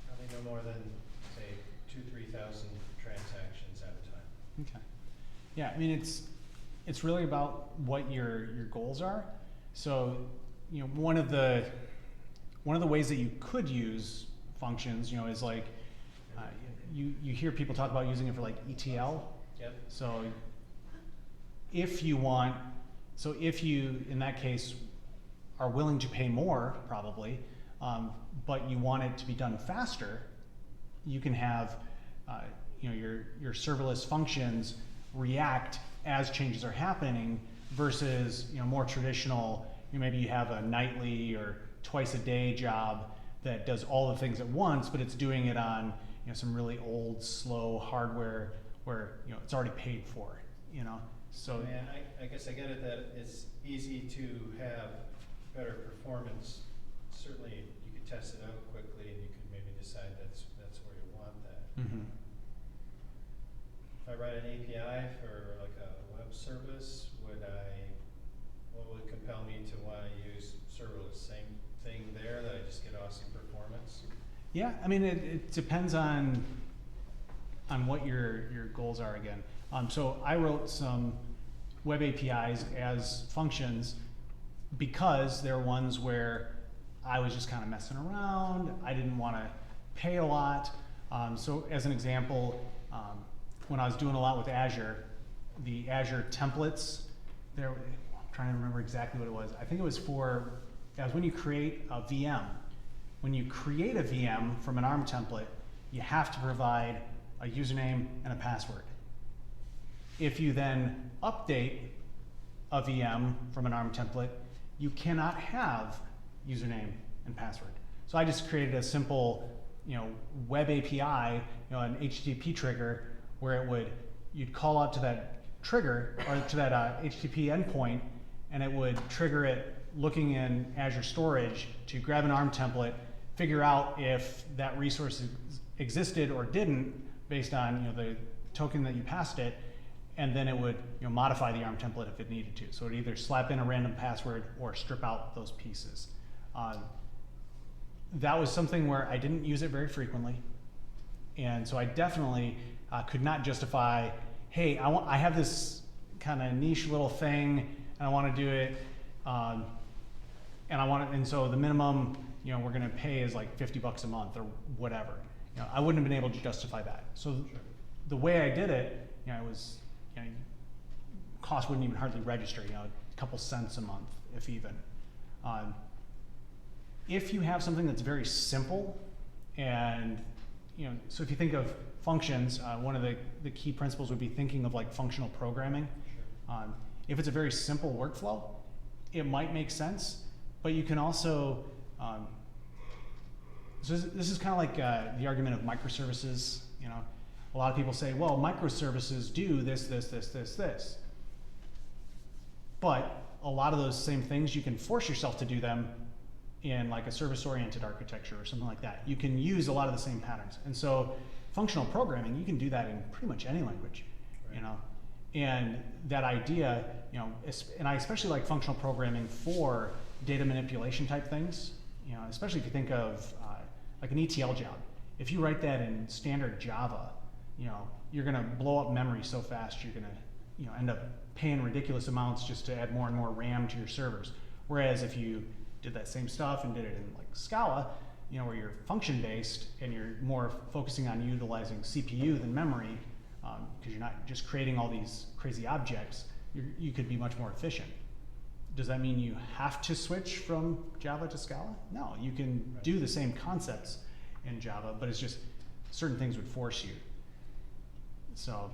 probably no more than say 2,000-3,000 transactions at a time. okay. Yeah, I mean it's really about what your goals are. So one of the ways that you could use functions, is like you hear people talk about using it for like ETL. Yep. So if you in that case are willing to pay more probably, but you want it to be done faster, you can have your serverless functions react as changes are happening versus more traditional. Maybe you have a nightly or twice a day job that does all the things at once, but it's doing it on some really old, slow hardware where it's already paid for. So Man, I guess I get it that it's easy to have better performance. Certainly, you could test it out quickly, and you could maybe decide that's where you want that. mhm. If I write an API for like a web service, what would compel me to want to use serverless? Same thing there, that I just get awesome performance? Yeah, I mean it depends on what your goals are again. So I wrote some web APIs as functions because they're ones where I was just kind of messing around. I didn't want to pay a lot. So as an example, when I was doing a lot with Azure, the Azure templates, I'm trying to remember exactly what it was. I think it was when you create a VM. When you create a VM from an ARM template, you have to provide a username and a password. If you then update a VM from an ARM template, you cannot have username and password. So I just created a simple, web API, an HTTP trigger, where you'd call out to that trigger or to that HTTP endpoint, and it would trigger it looking in Azure Storage to grab an ARM template, figure out if that resource existed or didn't based on the token that you passed it, and then it would modify the ARM template if it needed to. So it would either slap in a random password or strip out those pieces. That was something where I didn't use it very frequently, and so I definitely could not justify, hey, I have this kind of niche little thing, and I want to do it, and so the minimum we're going to pay is like $50 a month or whatever. I wouldn't have been able to justify that. So the way I did it, it was cost wouldn't even hardly register. A couple cents a month, if even. If you have something that's very simple, and so if you think of functions, one of the key principles would be thinking of like functional programming. If it's a very simple workflow, it might make sense, but you can also so this is kind of like the argument of microservices. A lot of people say, well, microservices do this, this, this, this, this. But a lot of those same things, you can force yourself to do them in like a service-oriented architecture or something like that. You can use a lot of the same patterns. And so functional programming, you can do that in pretty much any language, Right. And that idea, and I especially like functional programming for data manipulation type things, especially if you think of like an ETL job. If you write that in standard Java, you're gonna blow up memory so fast, you're gonna end up paying ridiculous amounts just to add more and more RAM to your servers. Whereas if you did that same stuff and did it in like Scala, where you're function based and you're more focusing on utilizing CPU than memory, because you're not just creating all these crazy objects, you could be much more efficient. Does that mean you have to switch from Java to Scala? No, you can do the same concepts in Java, but it's just certain things would force you. So,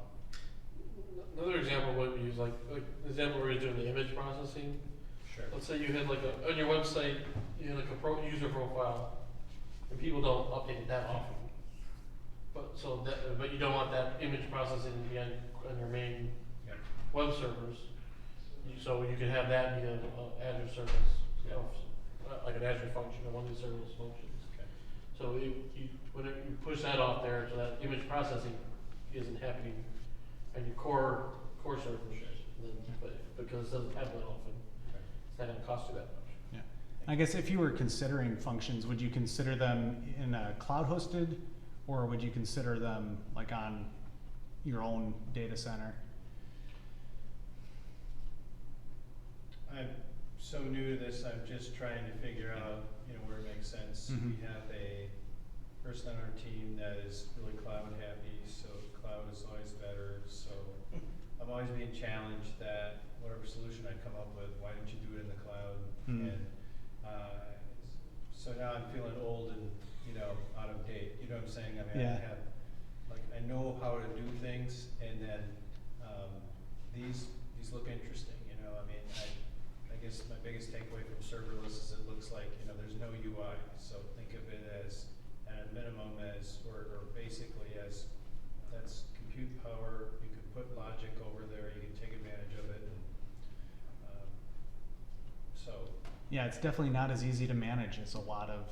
Another example would be like the example where you're doing the image processing. Sure. Let's say you had on your website, you had like a user profile, and people don't update it that often. But you don't want that image processing to be on your main Yep. web servers. So you could have that be an Azure service, like an Azure function or one of the serverless functions. Okay. So when you push that off there, so that image processing isn't happening on your core servers, then, because it doesn't happen that often, Okay. it's not going to cost you that much. yeah. I guess if you were considering functions, would you consider them in a cloud hosted, or would you consider them like on your own data center? I'm so new to this, I'm just trying to figure out, where it makes sense. Mhm. We have a person on our team that is really cloud happy, so cloud is always better. So I'm always being challenged that whatever solution I come up with, why didn't you do it in the cloud? Mm. And so now I'm feeling old and, out of date. You know what I'm saying? I mean, Yeah. I know how to do things, and then these look interesting. I guess my biggest takeaway from serverless is it looks like, there's no UI. So think of it as, at a minimum, or basically as, that's compute power. You can put logic over there. You can take advantage of it. And, so. Yeah, it's definitely not as easy to manage as a lot of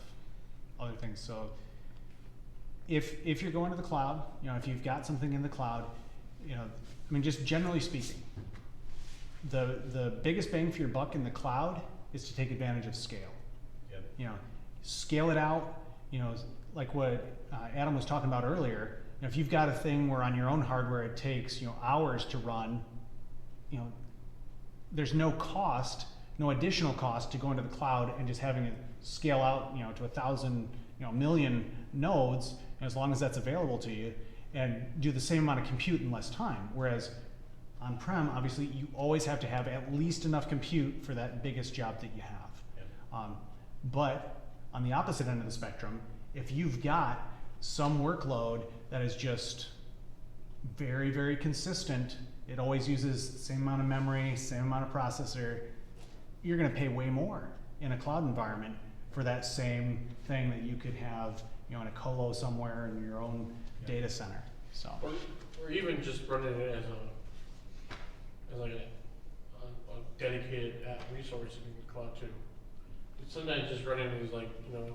other things. So if you're going to the cloud, if you've got something in the cloud, just generally speaking, the biggest bang for your buck in the cloud is to take advantage of scale. Yep. Scale it out, like what Adam was talking about earlier. If you've got a thing where on your own hardware it takes, hours to run, there's no additional cost to go into the cloud and just having it scale out, to 1,000, million nodes, as long as that's available to you, and do the same amount of compute in less time. Whereas on-prem, obviously, you always have to have at least enough compute for that biggest job that you have. Yep. But on the opposite end of the spectrum, if you've got some workload that is just very, very consistent, it always uses the same amount of memory, same amount of processor, you're going to pay way more in a cloud environment for that same thing that you could have, you know, in a colo somewhere in your own data center. So, Or even just running it as like a dedicated app resource in the cloud too. Sometimes just running it as like, you know,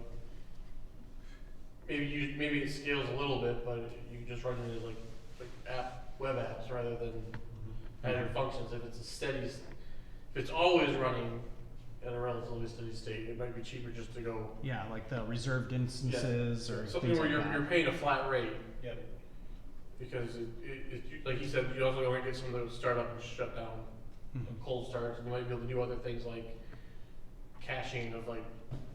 maybe it scales a little bit, but you just run it as like web apps rather than adding functions. If it's if it's always running at a relatively steady state, it might be cheaper just to go. yeah, like the reserved instances or something things where like that. you're paying a flat rate. Yep. Because like you said, you also want to get some of those startup and shut down cold starts, and you might be able to do other things like caching of like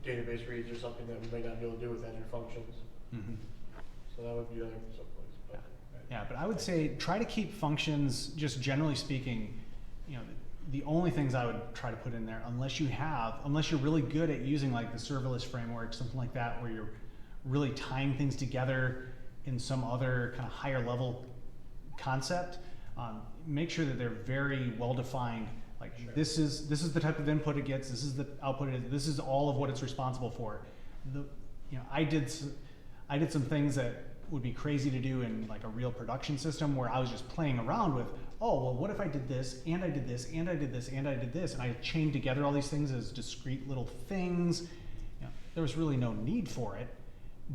database reads or something that we might not be able to do with Azure Functions. Mhm. So that would be another someplace. But Yeah, but I would say try to keep functions, just generally speaking, you know, the only things I would try to put in there, unless you're really good at using like the serverless framework, something like that, where you're really tying things together in some other kind of higher level concept, make sure that they're very well defined. Like this is the type of input it gets. This is the output. This is all of what it's responsible for. I did some things that would be crazy to do in like a real production system where I was just playing around with, oh well, what if I did this and I did this and I did this and I did this, and I chained together all these things as discrete little things. You know, there was really no need for it,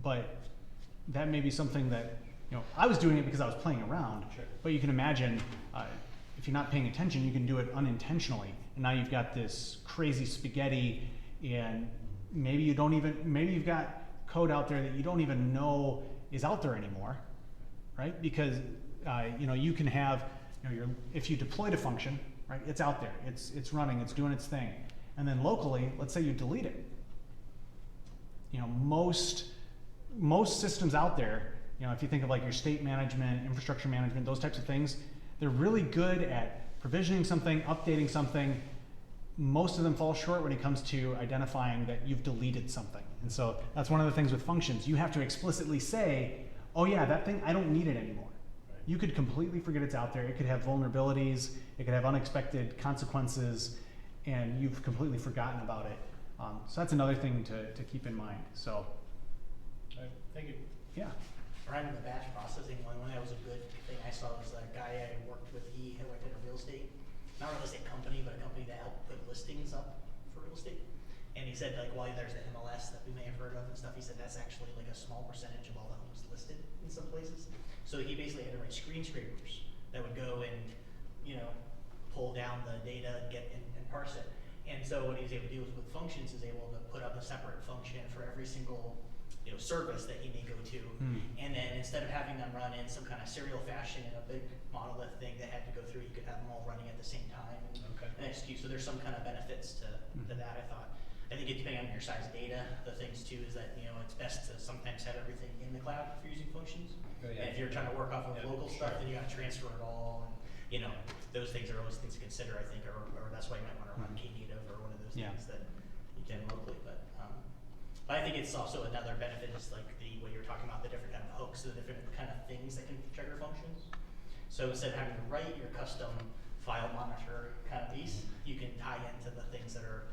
but that may be something that, you know, I was doing it because I was playing around. Sure. But you can imagine, if you're not paying attention, you can do it unintentionally. And now you've got this crazy spaghetti, and maybe you've got code out there that you don't even know is out there anymore, right? Because you know, you can have, you know, if you deployed a function, right? It's out there, it's running, it's doing its thing, and then locally, let's say you delete it. You know, most systems out there, you know, if you think of like your state management, infrastructure management, those types of things, they're really good at provisioning something, updating something. Most of them fall short when it comes to identifying that you've deleted something. And so that's one of the things with functions. You have to explicitly say, oh yeah, that thing, I don't need it anymore. Right. You could completely forget it's out there. It could have vulnerabilities. It could have unexpected consequences, and you've completely forgotten about it. So that's another thing to keep in mind. So, All right, thank you. yeah. Around the batch processing one that was a good thing I saw was a guy I worked with. He had worked at a real estate, not a real estate company, but a company that helped put listings up for real estate. And he said, like, while there's the MLS that we may have heard of and stuff, he said that's actually like a small percentage of all the homes listed in some places. So he basically had to write screen scrapers that would go and, you know, pull down the data, get and parse it. And so what he was able to do with functions is able to put up a separate function for every single, you know, service that he may go to. And then instead of having them run in some kind of serial fashion in a big monolith thing that had to go through, you could have them all running at the same time and execute. So there's some kind of benefits to that, I thought. I think it depending on your size of data, the things too is that, you know, it's best to sometimes have everything in the cloud if you're using functions. Oh, yeah. And if you're trying to work off of Yeah, local sure. stuff, then you gotta transfer it all, and, you know, those things are always things to consider, I think, or that's why you might wanna run Knative or one of those Yeah. things that you can locally, but I think it's also another benefit is like what you were talking about, the different kind of hooks, the different kind of things that can trigger functions. So instead of having to write your custom file monitor kind of piece, you can tie into the things that are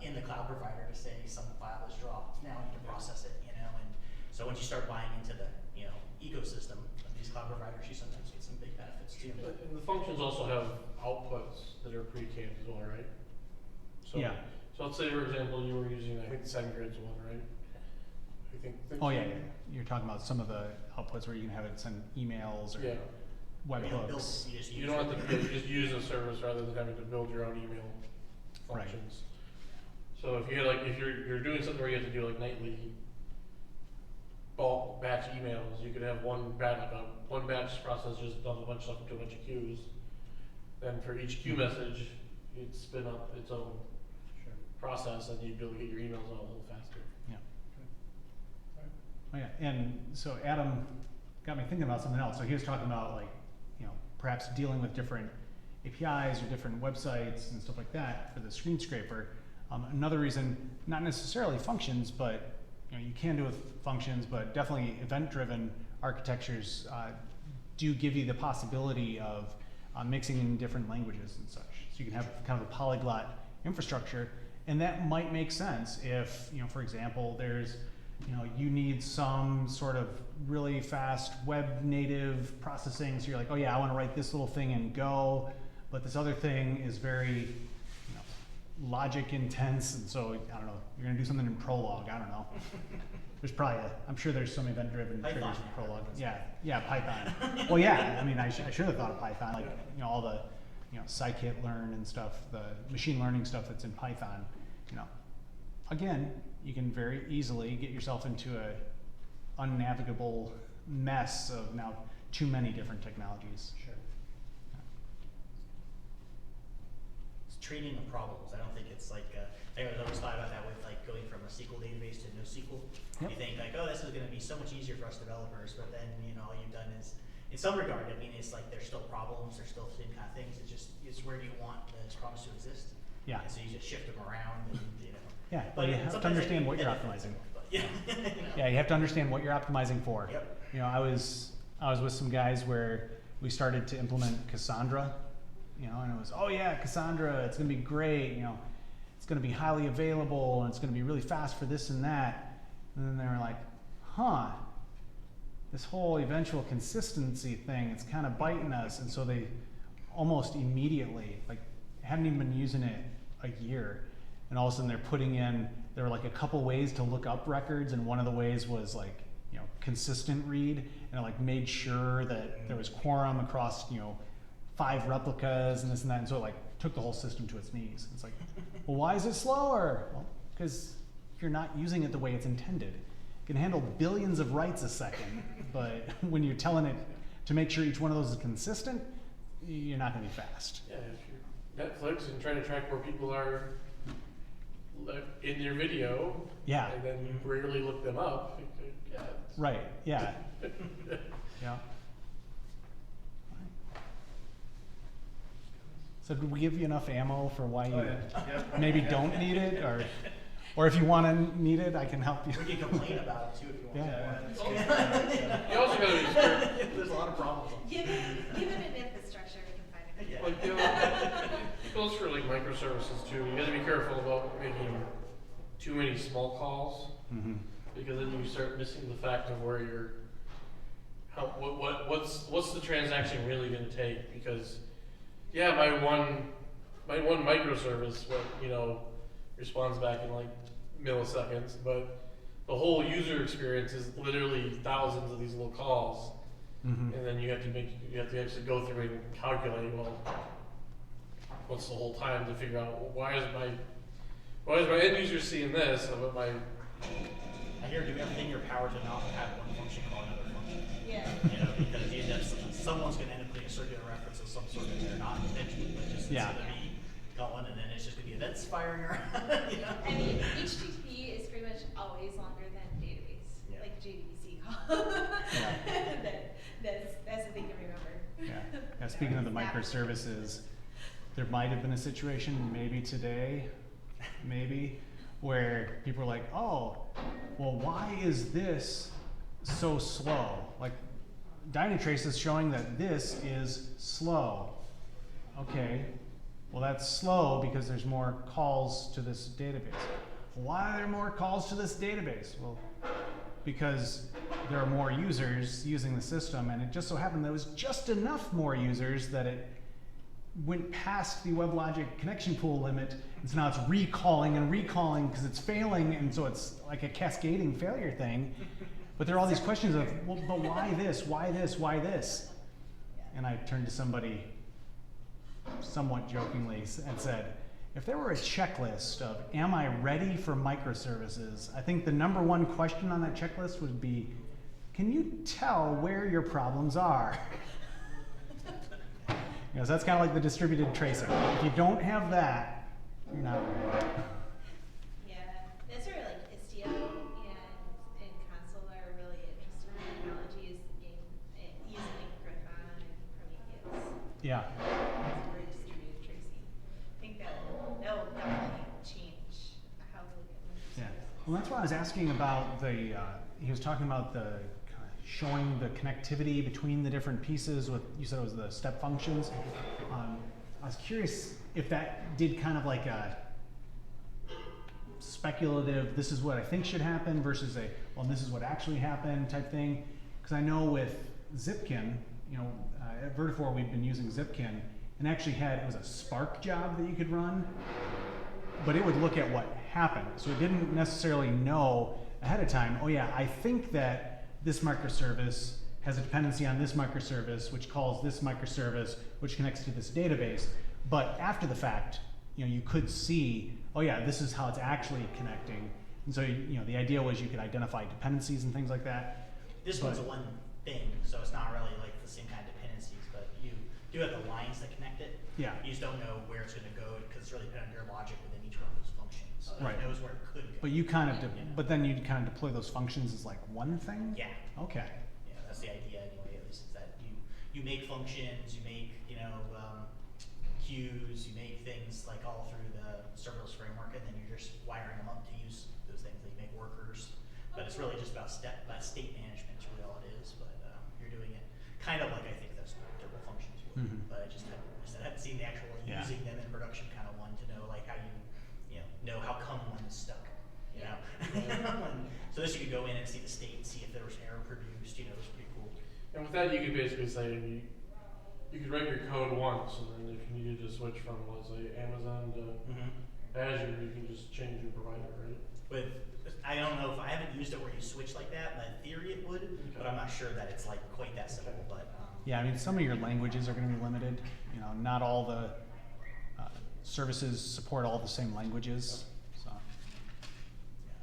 in the cloud provider to say some file is dropped, now I need to process it, you know, and so once you start buying into the, you know, ecosystem of these cloud providers, you sometimes get some big benefits too. But And the functions also have outputs that are pre-canned as well, right? So, Yeah. So let's say, for example, you were using, I think, the SendGrid's one, right? I think. Oh yeah, you're talking about some of the outputs where you can have it send emails or Yeah. webhooks. you just You use don't it. have to, you just use a service rather than having to build your own email Right. functions. So if you had like, if you're doing something where you have to do like nightly bulk batch emails, you could have one batch process just does a bunch of stuff into a bunch of queues. Then for each queue message, you'd spin up its own Sure. process, and you'd be able to get your emails out a little faster. Yeah. All right. Oh yeah, and so Adam got me thinking about something else. So he was talking about like, you know, perhaps dealing with different APIs or different websites and stuff like that for the screen scraper. Another reason, not necessarily functions, but you know, you can do with functions, but definitely event-driven architectures do give you the possibility of mixing in different languages and such. So you can have kind of a polyglot infrastructure, And that might make sense if, you know, for example, there's, you know, you need some sort of really fast web native processing. So you're like, oh yeah, I want to write this little thing in Go, but this other thing is very, you know, logic intense. And so, I don't know, you're going to do something in Prolog. I don't know. There's probably I'm sure there's some event driven triggers in Prolog. Yeah, Python. Well, yeah, I mean, I should have thought of Python, like, you know, all the, you know, scikit-learn and stuff, the machine learning stuff that's in Python, you know. Again, you can very easily get yourself into a unnavigable mess of now too many different technologies. Sure. It's treating of problems. I don't think it's like, I always thought about that with like going from a SQL database to NoSQL. Yep. You think like, oh, this is going to be so much easier for us developers, but then, you know, all you've done is, in some regard, I mean, it's like there's still problems, there's still the same kind of things. It's just, it's where do you want those problems to exist? Yeah. And so you just shift them around, and you know. Yeah, But well, you have to sometimes it understand can what you're benefit optimizing. someone, but yeah. You know. Yeah, you have to understand what you're optimizing for. Yep. You know, I was with some guys where we started to implement Cassandra, you know, and it was, oh yeah, Cassandra, it's gonna be great, you know, it's gonna be highly available and it's gonna be really fast for this and that. And then they were like, huh, this whole eventual consistency thing, it's kind of biting us. And so they almost immediately, like, hadn't even been using it a year. And all of a sudden they're putting in, there were like a couple ways to look up records, and one of the ways was like, you know, consistent read, and it like made sure that there was quorum across, you know, 5 replicas and this and that, and so it like took the whole system to its knees. It's like, well, why is it slower? Well, because you're not using it the way it's intended. It can handle billions of writes a second, but when you're telling it to make sure each one of those is consistent, you're not going to be fast. Yeah, if you're Netflix and trying to track where people are in your video, Yeah. and then you rarely look them up, yeah. Right. Yeah. Yeah. So did we give you enough ammo for why you Oh, yeah. Yep. maybe don't need it, or if you want to need it, I can help you. We can complain about it too if you want. Yeah. You also gotta be sure, There's a lot of problems. Given an infrastructure, we can find a good. Yeah. like, you know, it goes for like microservices too. You gotta be careful about making too many small calls, Mm-hmm. because then you start missing the fact of where you're, what's the transaction really gonna take? Because, yeah, my one microservice, you know, responds back in like milliseconds, but the whole user experience is literally thousands of these little calls. Mm-hmm. And then you have to actually go through and calculate, well, what's the whole time to figure out, well, why is my end user seeing this, but my, I hear do everything in your power to not have one function call another function. Yeah. You know, because you end up, someone's going to end up putting a circular reference of some sort in there, not intentionally, but just Yeah. instead of me going, and then it's just going to be events firing around. You know? I mean, HTTP is pretty much always longer than database, Yeah. like JDBC call. Yeah. That's the thing to remember. Yeah. Now, speaking of the microservices, there might have been a situation, maybe today, where people are like, oh, well, why is this so slow? Like, Dynatrace is showing that this is slow. Okay, well, that's slow because there's more calls to this database. Why are there more calls to this database? Well, because there are more users using the system, and it just so happened there was just enough more users that it went past the WebLogic connection pool limit, and so now it's recalling and recalling because it's failing, and so it's like a cascading failure thing. But there are all these questions of, well, but why this, why this, why this? And I turned to somebody somewhat jokingly and said, if there were a checklist of, am I ready for microservices? I think the #1 question on that checklist would be, can you tell where your problems are? You know, so that's kind of like the distributed tracing. If you don't have that, you're not ready. Yeah, that's where like Istio and Console are really interesting technologies using like Griffon and Prometheus. Yeah. For distributed tracing. I think that will definitely change how we look at Yeah. microservices. Well, that's why I was asking about the, he was talking about the showing the connectivity between the different pieces with, you said it was the step functions. I was curious if that did kind of like a speculative, this is what I think should happen versus a, well, this is what actually happened type thing. Because I know with Zipkin, you know, at Vertafore we've been using Zipkin, and actually it was a Spark job that you could run, but it would look at what happened. So it didn't necessarily know ahead of time, oh yeah, I think that this microservice has a dependency on this microservice, which calls this microservice, which connects to this database. But after the fact, you know, you could see, oh yeah, this is how it's actually connecting. And so, you know, the idea was you could identify dependencies and things like that. This one's one thing, so it's not really like the same kind of dependencies, but you do have the lines that connect it. Yeah. You just don't know where it's going to go because it's really dependent on your logic within each one of those functions. So Right. it knows where it could go. But you kind of, Yeah. but then you kind of deploy those functions as like one thing? Yeah. Okay. Yeah, that's the idea anyway, at least, is that you make functions, you make, you know, queues, you make things like all through the serverless framework, and then you're just wiring them up to use those things. Like you make workers, but it's really just about state management is really all it is. But you're doing it kind of like I think those typical functions would. Mhm. But I hadn't seen the actual Yeah. using them in production kind of one to know like how you know how come one is stuck. You know, so this you could go in and see the state, see if there was error produced. You know, it was pretty cool. And with that, you could basically say you could write your code once, and then if you needed to switch from, let's say, Amazon to Azure, you can just change your provider, right? I don't know if I haven't used it where you switch like that. In theory, it would, but I'm not sure that it's like quite that simple. Okay. But Yeah, I mean, some of your languages are going to be limited. You know, not all the services support all the same languages. So, yeah,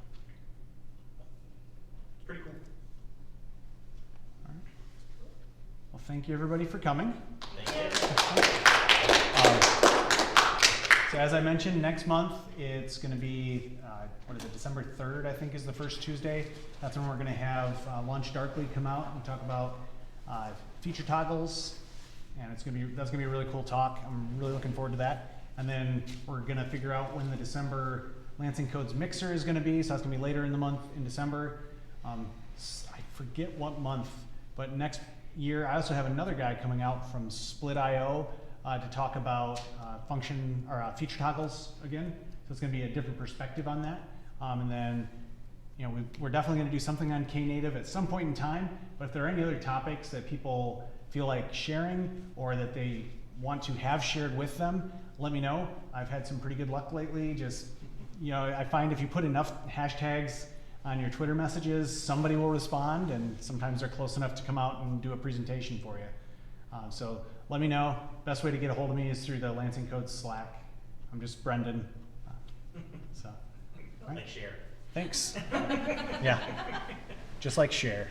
it's pretty cool. all right. Well, thank you everybody for coming. Thank you. So as I mentioned, next month it's going to be December 3rd, I think, is the first Tuesday. That's when we're going to have Launch Darkly come out and talk about feature toggles, and that's going to be a really cool talk. I'm really looking forward to that. And then we're going to figure out when the December Lansing Codes Mixer is going to be. So that's going to be later in the month in December. I forget what month, but next year I also have another guy coming out from Split.io to talk about function or feature toggles again. So it's going to be a different perspective on that. And then, you know, we're definitely going to do something on Knative at some point in time. But if there are any other topics that people feel like sharing or that they want to have shared with them, let me know. I've had some pretty good luck lately. Just, you know, I find if you put enough hashtags on your Twitter messages, somebody will respond, and sometimes they're close enough to come out and do a presentation for you. So let me know. Best way to get a hold of me is through the Lansing Codes Slack. I'm just Brendon. So, all right. Like share. Thanks. Yeah, just like share.